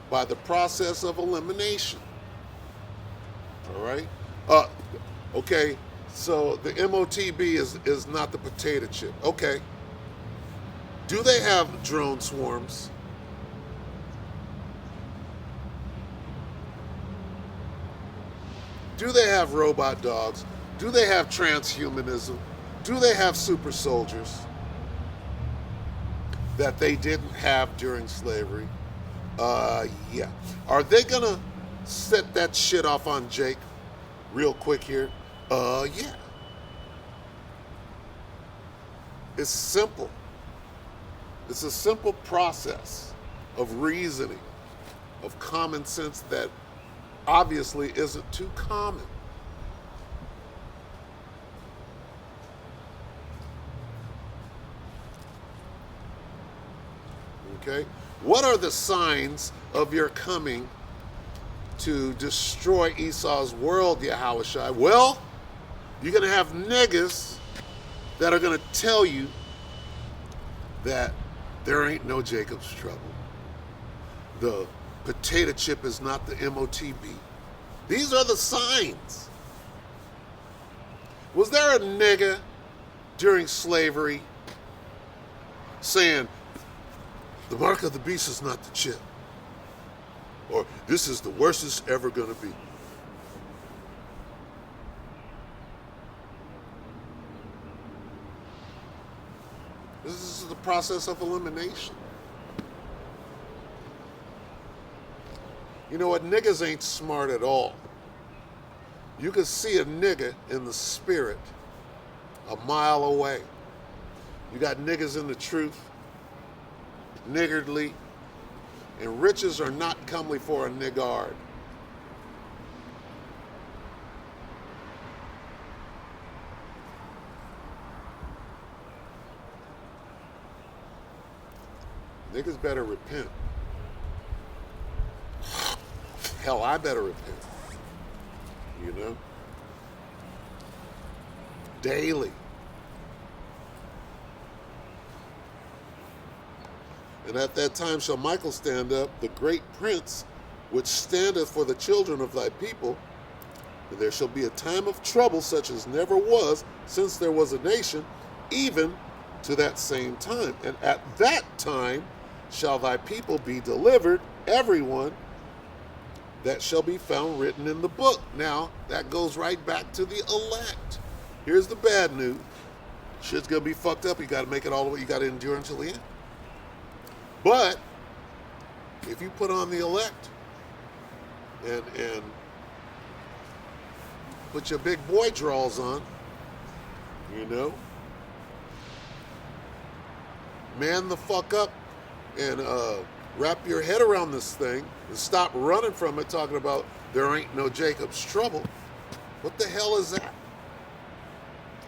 By the process of elimination. All right? Okay, so the MOTB is not the potato chip. Okay. Do they have drone swarms? Do they have robot dogs? Do they have transhumanism? Do they have super soldiers that they didn't have during slavery? Yeah. Are they gonna set that shit off on Jake real quick here? Yeah. It's simple. It's a simple process of reasoning, of common sense that obviously isn't too common. Okay? What are the signs of your coming to destroy Esau's world, Yahushua? Well, you're going to have niggas that are going to tell you that there ain't no Jacob's trouble. The potato chip is not the MOTB. These are the signs. Was there a nigga during slavery saying, the mark of the beast is not the chip? Or this is the worst it's ever going to be? This is the process of elimination. You know what? Niggas ain't smart at all. You can see a nigga in the spirit a mile away. You got niggas in the truth, niggardly, and riches are not comely for a niggard. Niggas better repent. Hell, I better repent. You know? Daily. And at that time shall Michael stand up, the great prince, which standeth for the children of thy people. And there shall be a time of trouble such as never was since there was a nation, even to that same time. And at that time shall thy people be delivered, everyone that shall be found written in the book. Now, that goes right back to the elect. Here's the bad news. Shit's going to be fucked up. You got to make it all the way. You got to endure until the end. But if you put on the elect and put your big boy draws on, you know, man the fuck up and wrap your head around this thing and stop running from it talking about there ain't no Jacob's trouble. What the hell is that?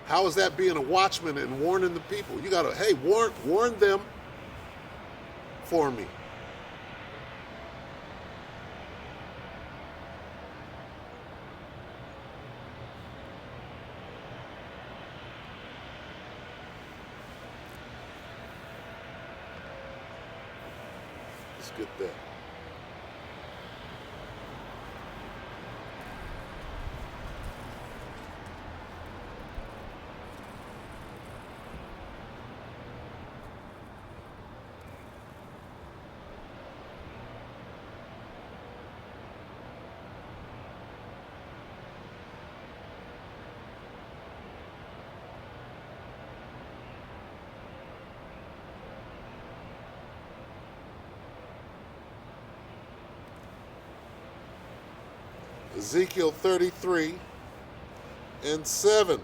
How is that being a watchman and warning the people? You gotta, hey, warn them for me. Let's get that. Ezekiel 33:7.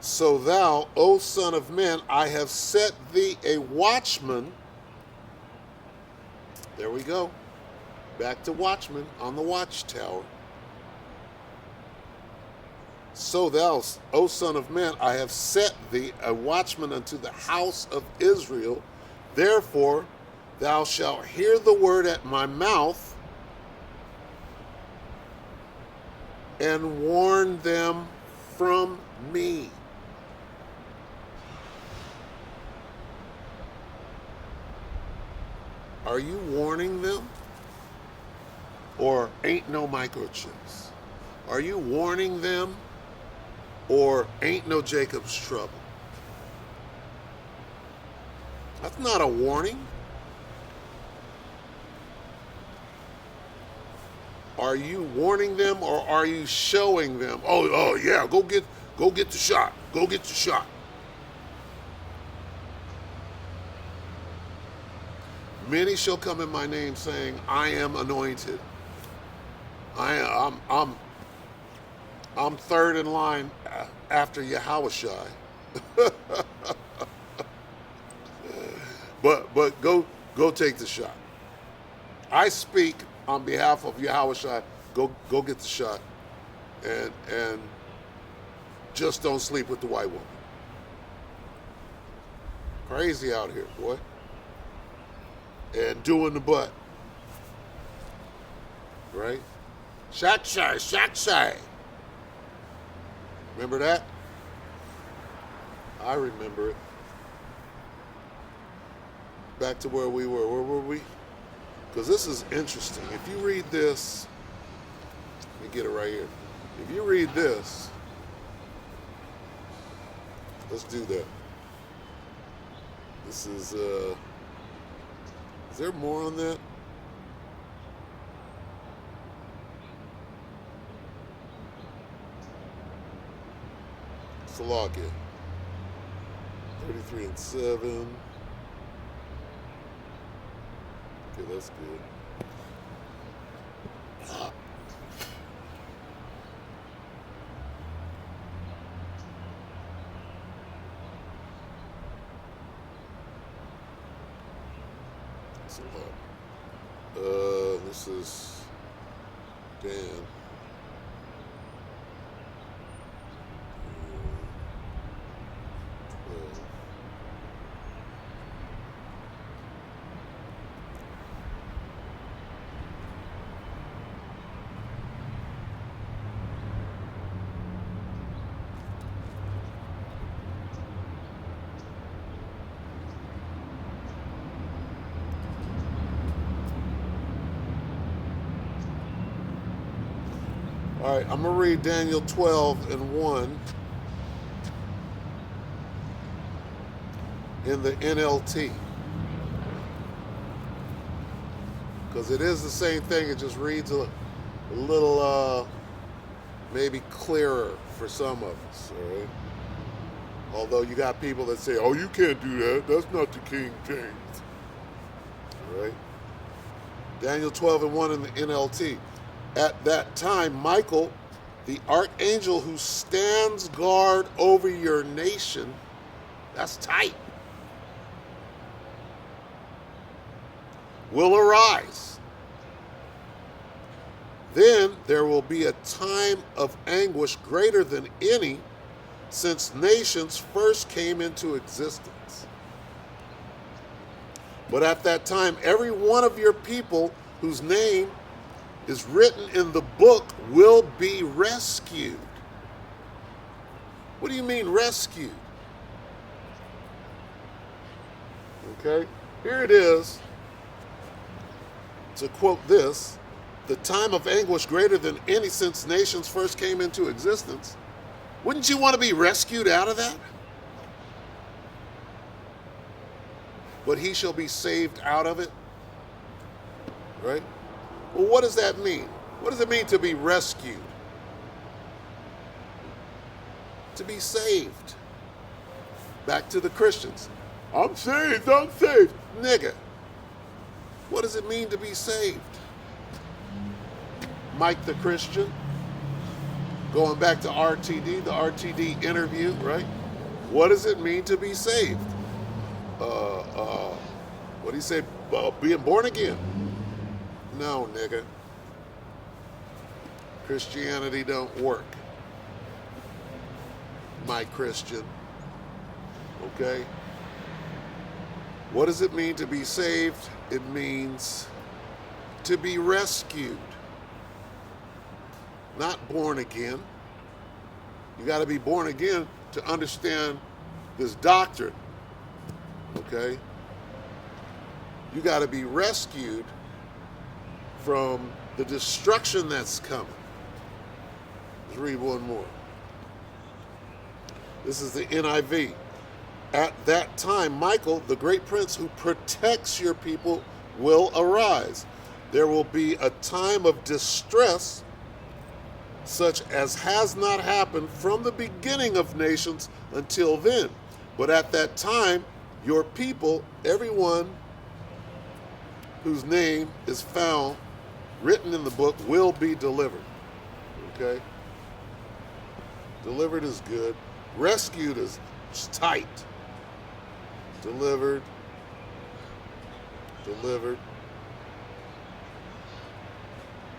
So thou, O son of man, I have set thee a watchman. There we go. Back to watchman on the watchtower. So thou, O son of man, I have set thee a watchman unto the house of Israel. Therefore, thou shalt hear the word at my mouth and warn them from me. Are you warning them? Or ain't no microchips? Are you warning them? Or ain't no Jacob's trouble? That's not a warning. Are you warning them or are you showing them? Oh yeah, go get the shot. Go get the shot. Many shall come in my name, saying, I am anointed. I'm third in line after Yahushai. but go take the shot. I speak on behalf of Yahushai. Go get the shot, and just don't sleep with the white woman. Crazy out here, boy. And doing the butt. Right? Shakshay. Remember that? I remember it. Back to where we were. Where were we? Because this is interesting. If you read this, let me get it right here. If you read this, let's do that. This is there more on that? Salakia. 33:7. Okay, that's good. That's a lot. This is Dan. All right, I'm going to read Daniel 12:1 in the NLT. Because it is the same thing, it just reads a little maybe clearer for some of us, all right? Although you got people that say, oh, you can't do that, that's not the King James. All right? Daniel 12:1 in the NLT. At that time, Michael, the archangel who stands guard over your nation, that's tight, will arise. Then there will be a time of anguish greater than any since nations first came into existence. But at that time, every one of your people whose name is written in the book will be rescued. What do you mean rescued? Okay? Here it is. To quote this, the time of anguish greater than any since nations first came into existence. Wouldn't you want to be rescued out of that? But he shall be saved out of it. Right? Well, what does that mean? What does it mean to be rescued? To be saved. Back to the Christians. I'm saved, I'm saved. Nigga. What does it mean to be saved? Mike the Christian. Going back to RTD, the RTD interview, right? What does it mean to be saved? What do you say? Being born again. No, nigga. Christianity don't work. My Christian. Okay? What does it mean to be saved? It means to be rescued. Not born again. You got to be born again to understand this doctrine. Okay? You got to be rescued from the destruction that's coming. Let's read one more. This is the NIV. At that time, Michael, the great prince who protects your people, will arise. There will be a time of distress such as has not happened from the beginning of nations until then. But at that time, your people, everyone whose name is found written in the book, will be delivered. Okay? Delivered is good. Rescued is tight. Delivered. Delivered.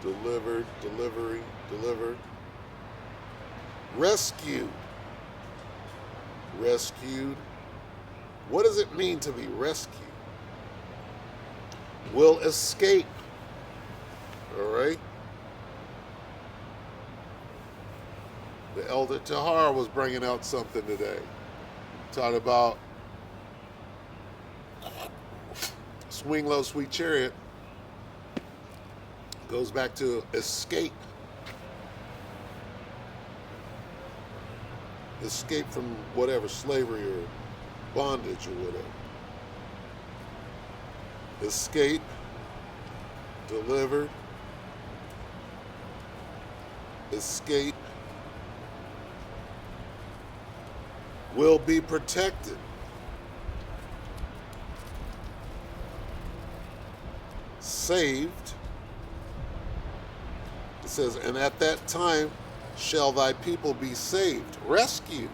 Delivered. Delivery. Delivered. Rescued. Rescued. What does it mean to be rescued? Will escape. All right? The elder Tahar was bringing out something today. Talking about Swing Low, Sweet Chariot. Goes back to escape. Escape from whatever, slavery or bondage or whatever. Escape, delivered, escape, will be protected. Saved. It says, and at that time shall thy people be saved, rescued.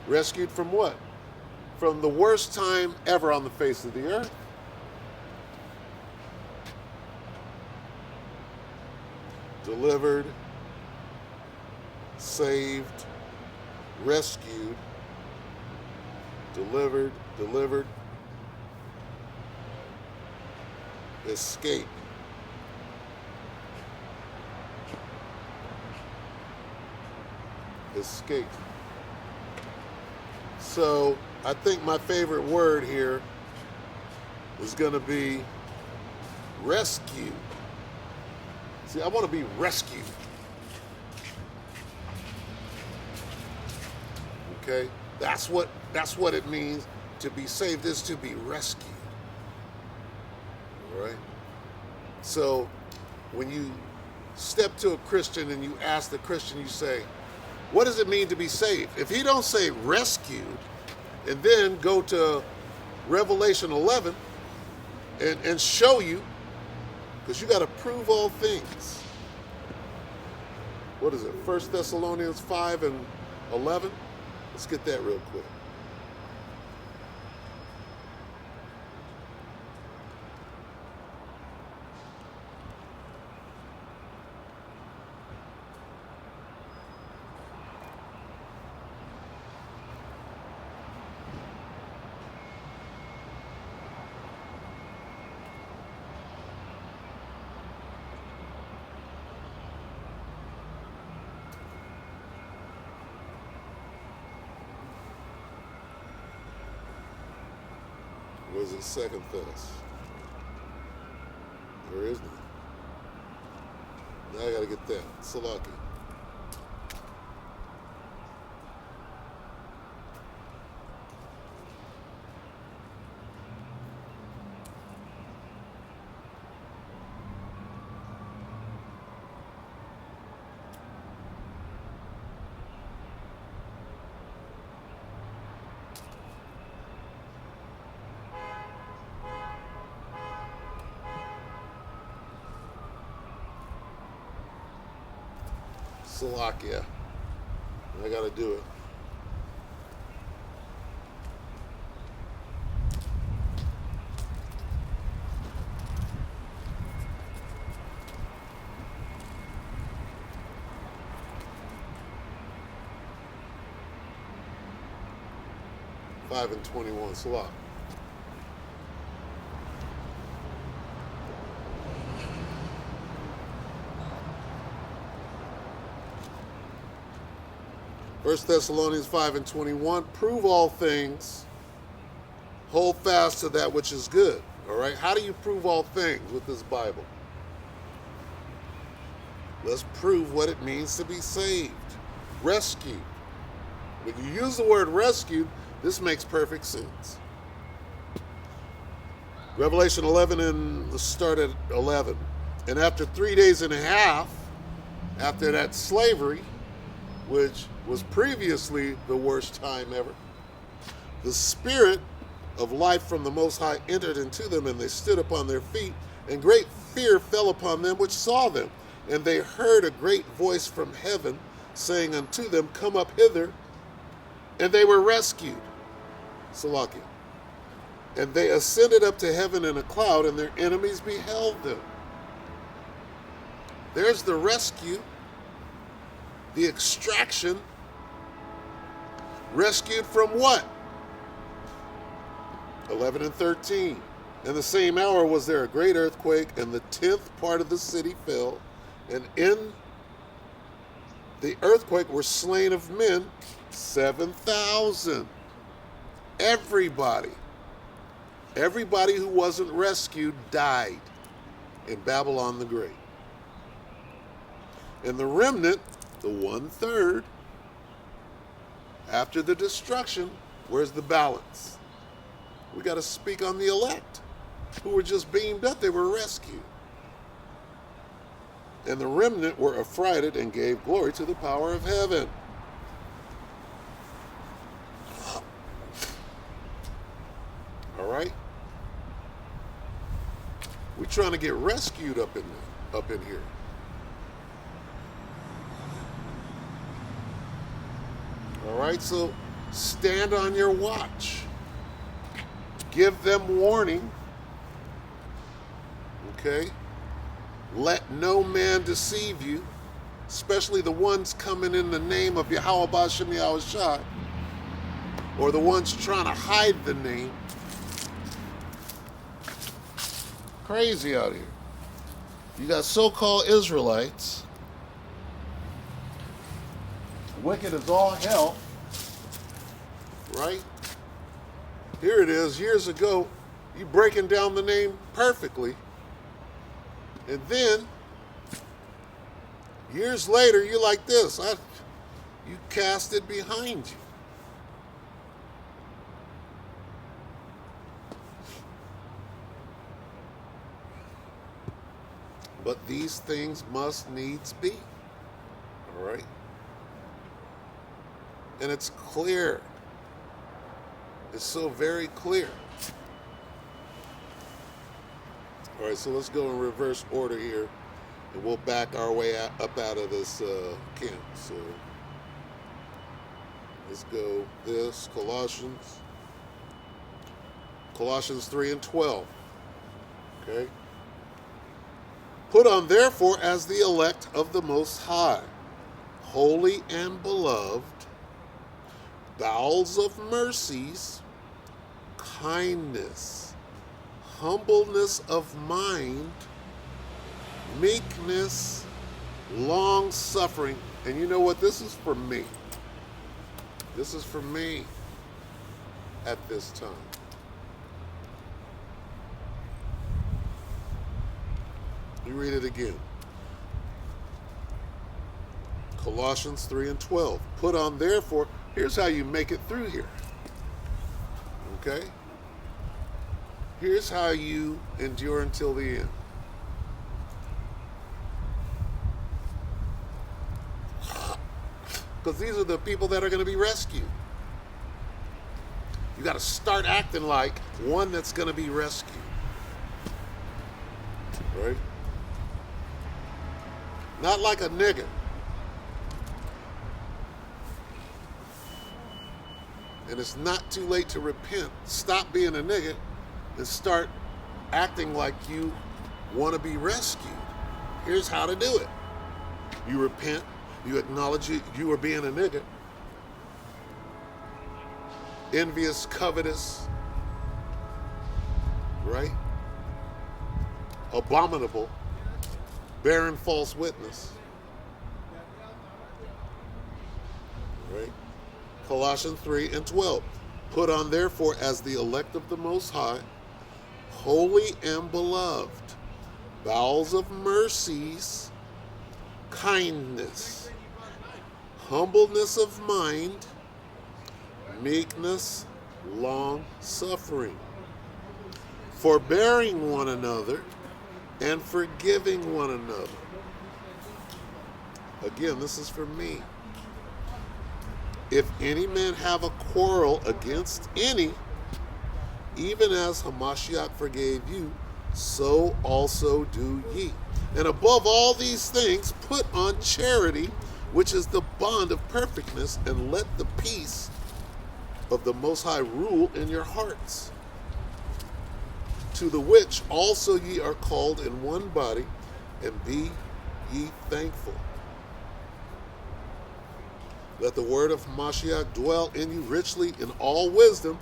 Rescued from what? From the worst time ever on the face of the earth. Delivered, saved, rescued, delivered, escape. Escape. So I think my favorite word here is going to be rescue. See, I want to be rescued. Okay? That's what it means to be saved, is to be rescued. All right? So when you step to a Christian and you ask the Christian, you say, what does it mean to be saved? If he don't say rescued, and then go to Revelation 11 and show you, because you got to prove all things. What is it? 1 Thessalonians 5 and 11? Let's get that real quick. Or is it Second Thess? There is none. Now I got to get that. Salaki. Salakia. I gotta do it. Five and 21. Salak. First Thessalonians 5 and 21, prove all things, hold fast to that which is good. All right, how do you prove all things with this Bible? Let's prove what it means to be saved, rescued. When you use the word rescued, this makes perfect sense. Revelation 11 and let's start at 11. And after 3 days and a half, after that slavery, which was previously the worst time ever, the Spirit of life from the Most High entered into them, and they stood upon their feet, and great fear fell upon them which saw them. And they heard a great voice from heaven, saying unto them, come up hither. And they were rescued. Salaki. And they ascended up to heaven in a cloud, and their enemies beheld them. There's the rescue, the extraction. Rescued from what? 11 and 13. In the same hour was there a great earthquake, and the 10th part of the city fell, and in the earthquake were slain of men 7,000. Everybody who wasn't rescued died in Babylon the Great. And the remnant, the 1/3, after the destruction, where's the balance? We got to speak on the elect who were just beamed up. They were rescued. And the remnant were affrighted and gave glory to the power of heaven. All right? We're trying to get rescued up in here. All right, so stand on your watch. Give them warning. Okay? Let no man deceive you, especially the ones coming in the name of Yahweh B'Shem Yahushua, or the ones trying to hide the name. Crazy out here. You got so-called Israelites. Wicked as all hell, right? Here it is, years ago, you breaking down the name perfectly. And then, years later, you're like this. You cast it behind you. But these things must needs be. All right? And it's clear. It's so very clear. All right, so let's go in reverse order here, and we'll back our way up out of this camp. So let's go this, Colossians 3 and 12. Okay? Put on therefore as the elect of the Most High, holy and beloved, bowels of mercies, kindness, humbleness of mind, meekness, long-suffering. And you know what? This is for me. This is for me at this time. Let me read it again. Colossians 3 and 12. Put on therefore, here's how you make it through here. Okay? Here's how you endure until the end. Because these are the people that are going to be rescued. You got to start acting like one that's going to be rescued. Right? Not like a nigga. And it's not too late to repent. Stop being a nigga and start acting like you want to be rescued. Here's how to do it. You repent. You acknowledge you are being a nigga. Envious, covetous, right? Abominable, bearing false witness, right? Colossians 3 and 12. Put on therefore as the elect of the Most High, holy and beloved, bowels of mercies, kindness, humbleness of mind, meekness, long suffering, forbearing one another, and forgiving one another. Again, this is for me. If any man have a quarrel against any, even as Hamashiach forgave you, so also do ye. And above all these things, put on charity, which is the bond of perfectness, and let the peace of the Most High rule in your hearts, to the which also ye are called in one body, and be ye thankful. Let the word of Mashiach dwell in you richly in all wisdom,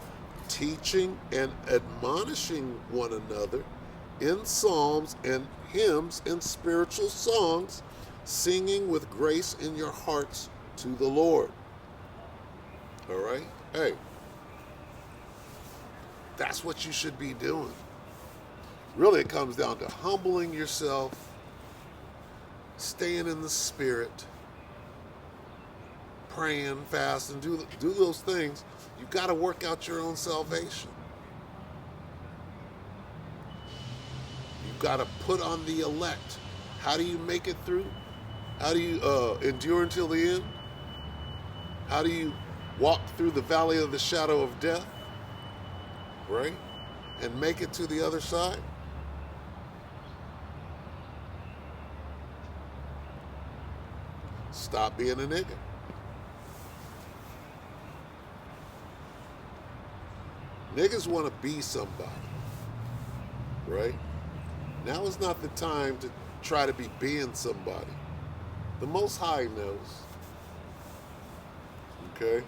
teaching and admonishing one another in psalms and hymns and spiritual songs, singing with grace in your hearts to the Lord. All right? Hey, that's what you should be doing. Really, it comes down to humbling yourself, staying in the spirit, praying, fasting, do those things. You've got to work out your own salvation. You've got to put on the elect. How do you make it through? How do you endure until the end? How do you walk through the valley of the shadow of death? Right? And make it to the other side? Stop being a nigga. Niggas want to be somebody, right? Now is not the time to try to be being somebody. The Most High knows, okay?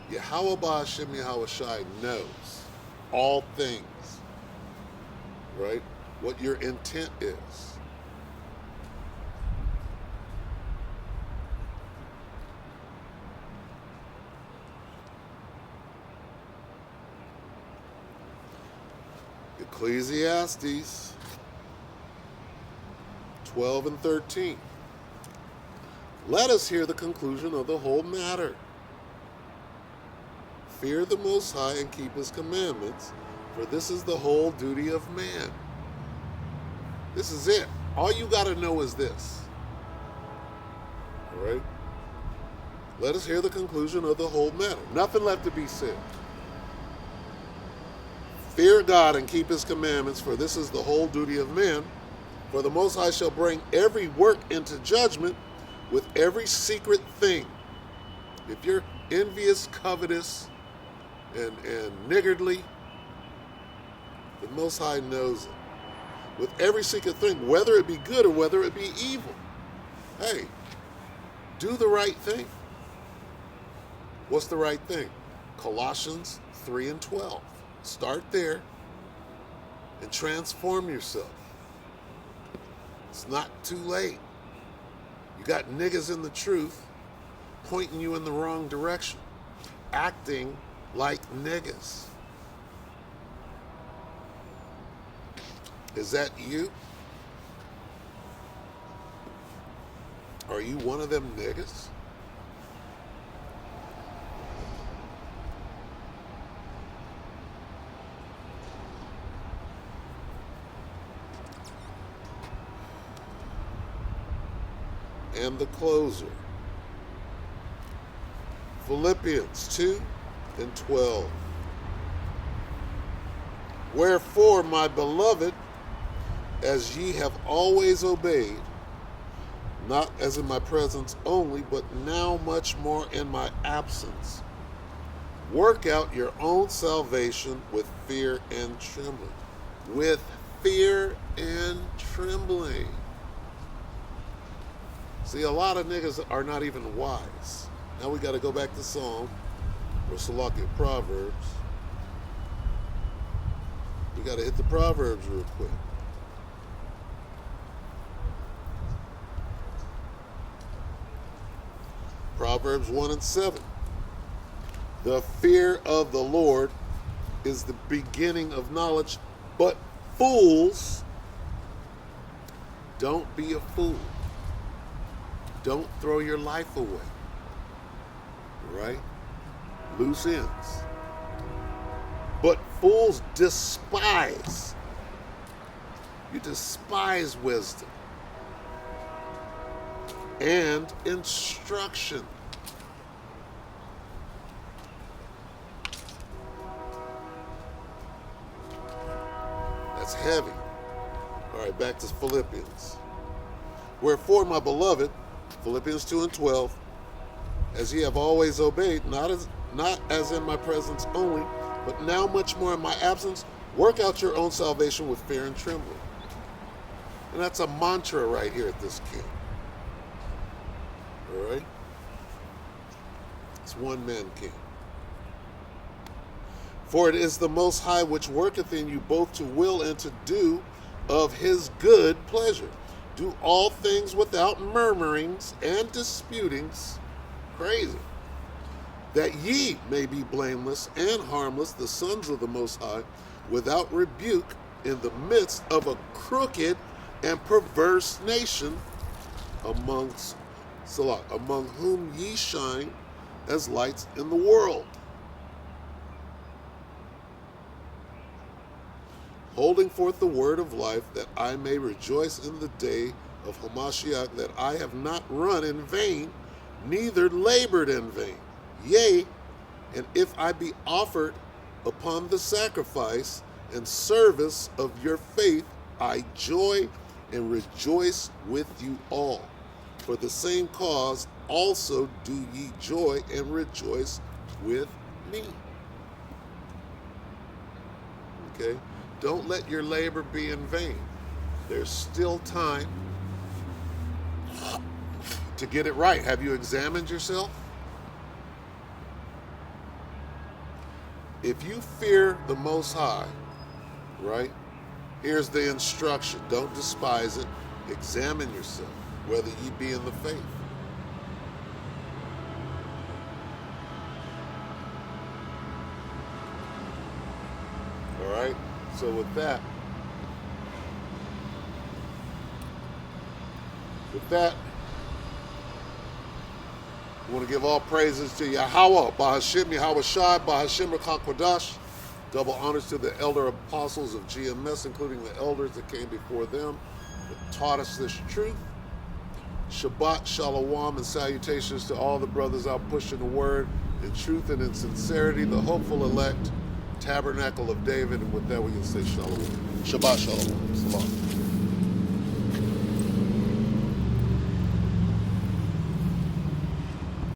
Yahweh Hashem Yahweh Shai knows all things, right? What your intent is. Ecclesiastes 12 and 13. Let us hear the conclusion of the whole matter. Fear the Most High and keep His commandments, for this is the whole duty of man. This is it. All you got to know is this. All right? Let us hear the conclusion of the whole matter. Nothing left to be said. Fear God and keep His commandments, for this is the whole duty of man. For the Most High shall bring every work into judgment with every secret thing. If you're envious, covetous, and niggardly, the Most High knows it. With every secret thing, whether it be good or whether it be evil. Hey, do the right thing. What's the right thing? Colossians 3 and 12. Start there and transform yourself. It's not too late. You got niggas in the truth pointing you in the wrong direction, acting like niggas. Is that you? Are you one of them niggas? And the closer. Philippians 2:12. Wherefore, my beloved, as ye have always obeyed, not as in my presence only, but now much more in my absence, work out your own salvation with fear and trembling. With fear and trembling. See, a lot of niggas are not even wise. Now we got to go back to Psalm, or Salakia, Proverbs. We got to hit the Proverbs real quick. Proverbs 1:7. The fear of the Lord is the beginning of knowledge, but fools, don't be a fool. Don't throw your life away. Right? Loose ends. But fools despise. You despise wisdom and instruction. That's heavy. All right, back to Philippians. Wherefore, my beloved, Philippians 2:12, as ye have always obeyed, not as in my presence only, but now much more in my absence, work out your own salvation with fear and trembling. And that's a mantra right here at this camp. All right? It's one man camp. For it is the Most High which worketh in you both to will and to do of his good pleasure. Do all things without murmurings and disputings. Crazy. That ye may be blameless and harmless, the sons of the Most High, without rebuke, in the midst of a crooked and perverse nation, among whom ye shine as lights in the world, holding forth the word of life, that I may rejoice in the day of Hamashiach, that I have not run in vain, neither labored in vain. Yea, and if I be offered upon the sacrifice and service of your faith, I joy and rejoice with you all. For the same cause also do ye joy and rejoice with me. Okay? Don't let your labor be in vain. There's still time to get it right. Have you examined yourself? If you fear the Most High, right? Here's the instruction. Don't despise it. Examine yourself, whether ye be in the faith. All right? So with that, we want to give all praises to Yahweh, Bahashim, Yahweh Shai, Bahashim HaKadosh. Double honors to the elder apostles of GMS, including the elders that came before them, that taught us this truth. Shabbat, Shalom, and salutations to all the brothers out pushing the word in truth and in sincerity, the hopeful elect, tabernacle of David. And with that, we can say Shalom. Shabbat, Shalom. Salam.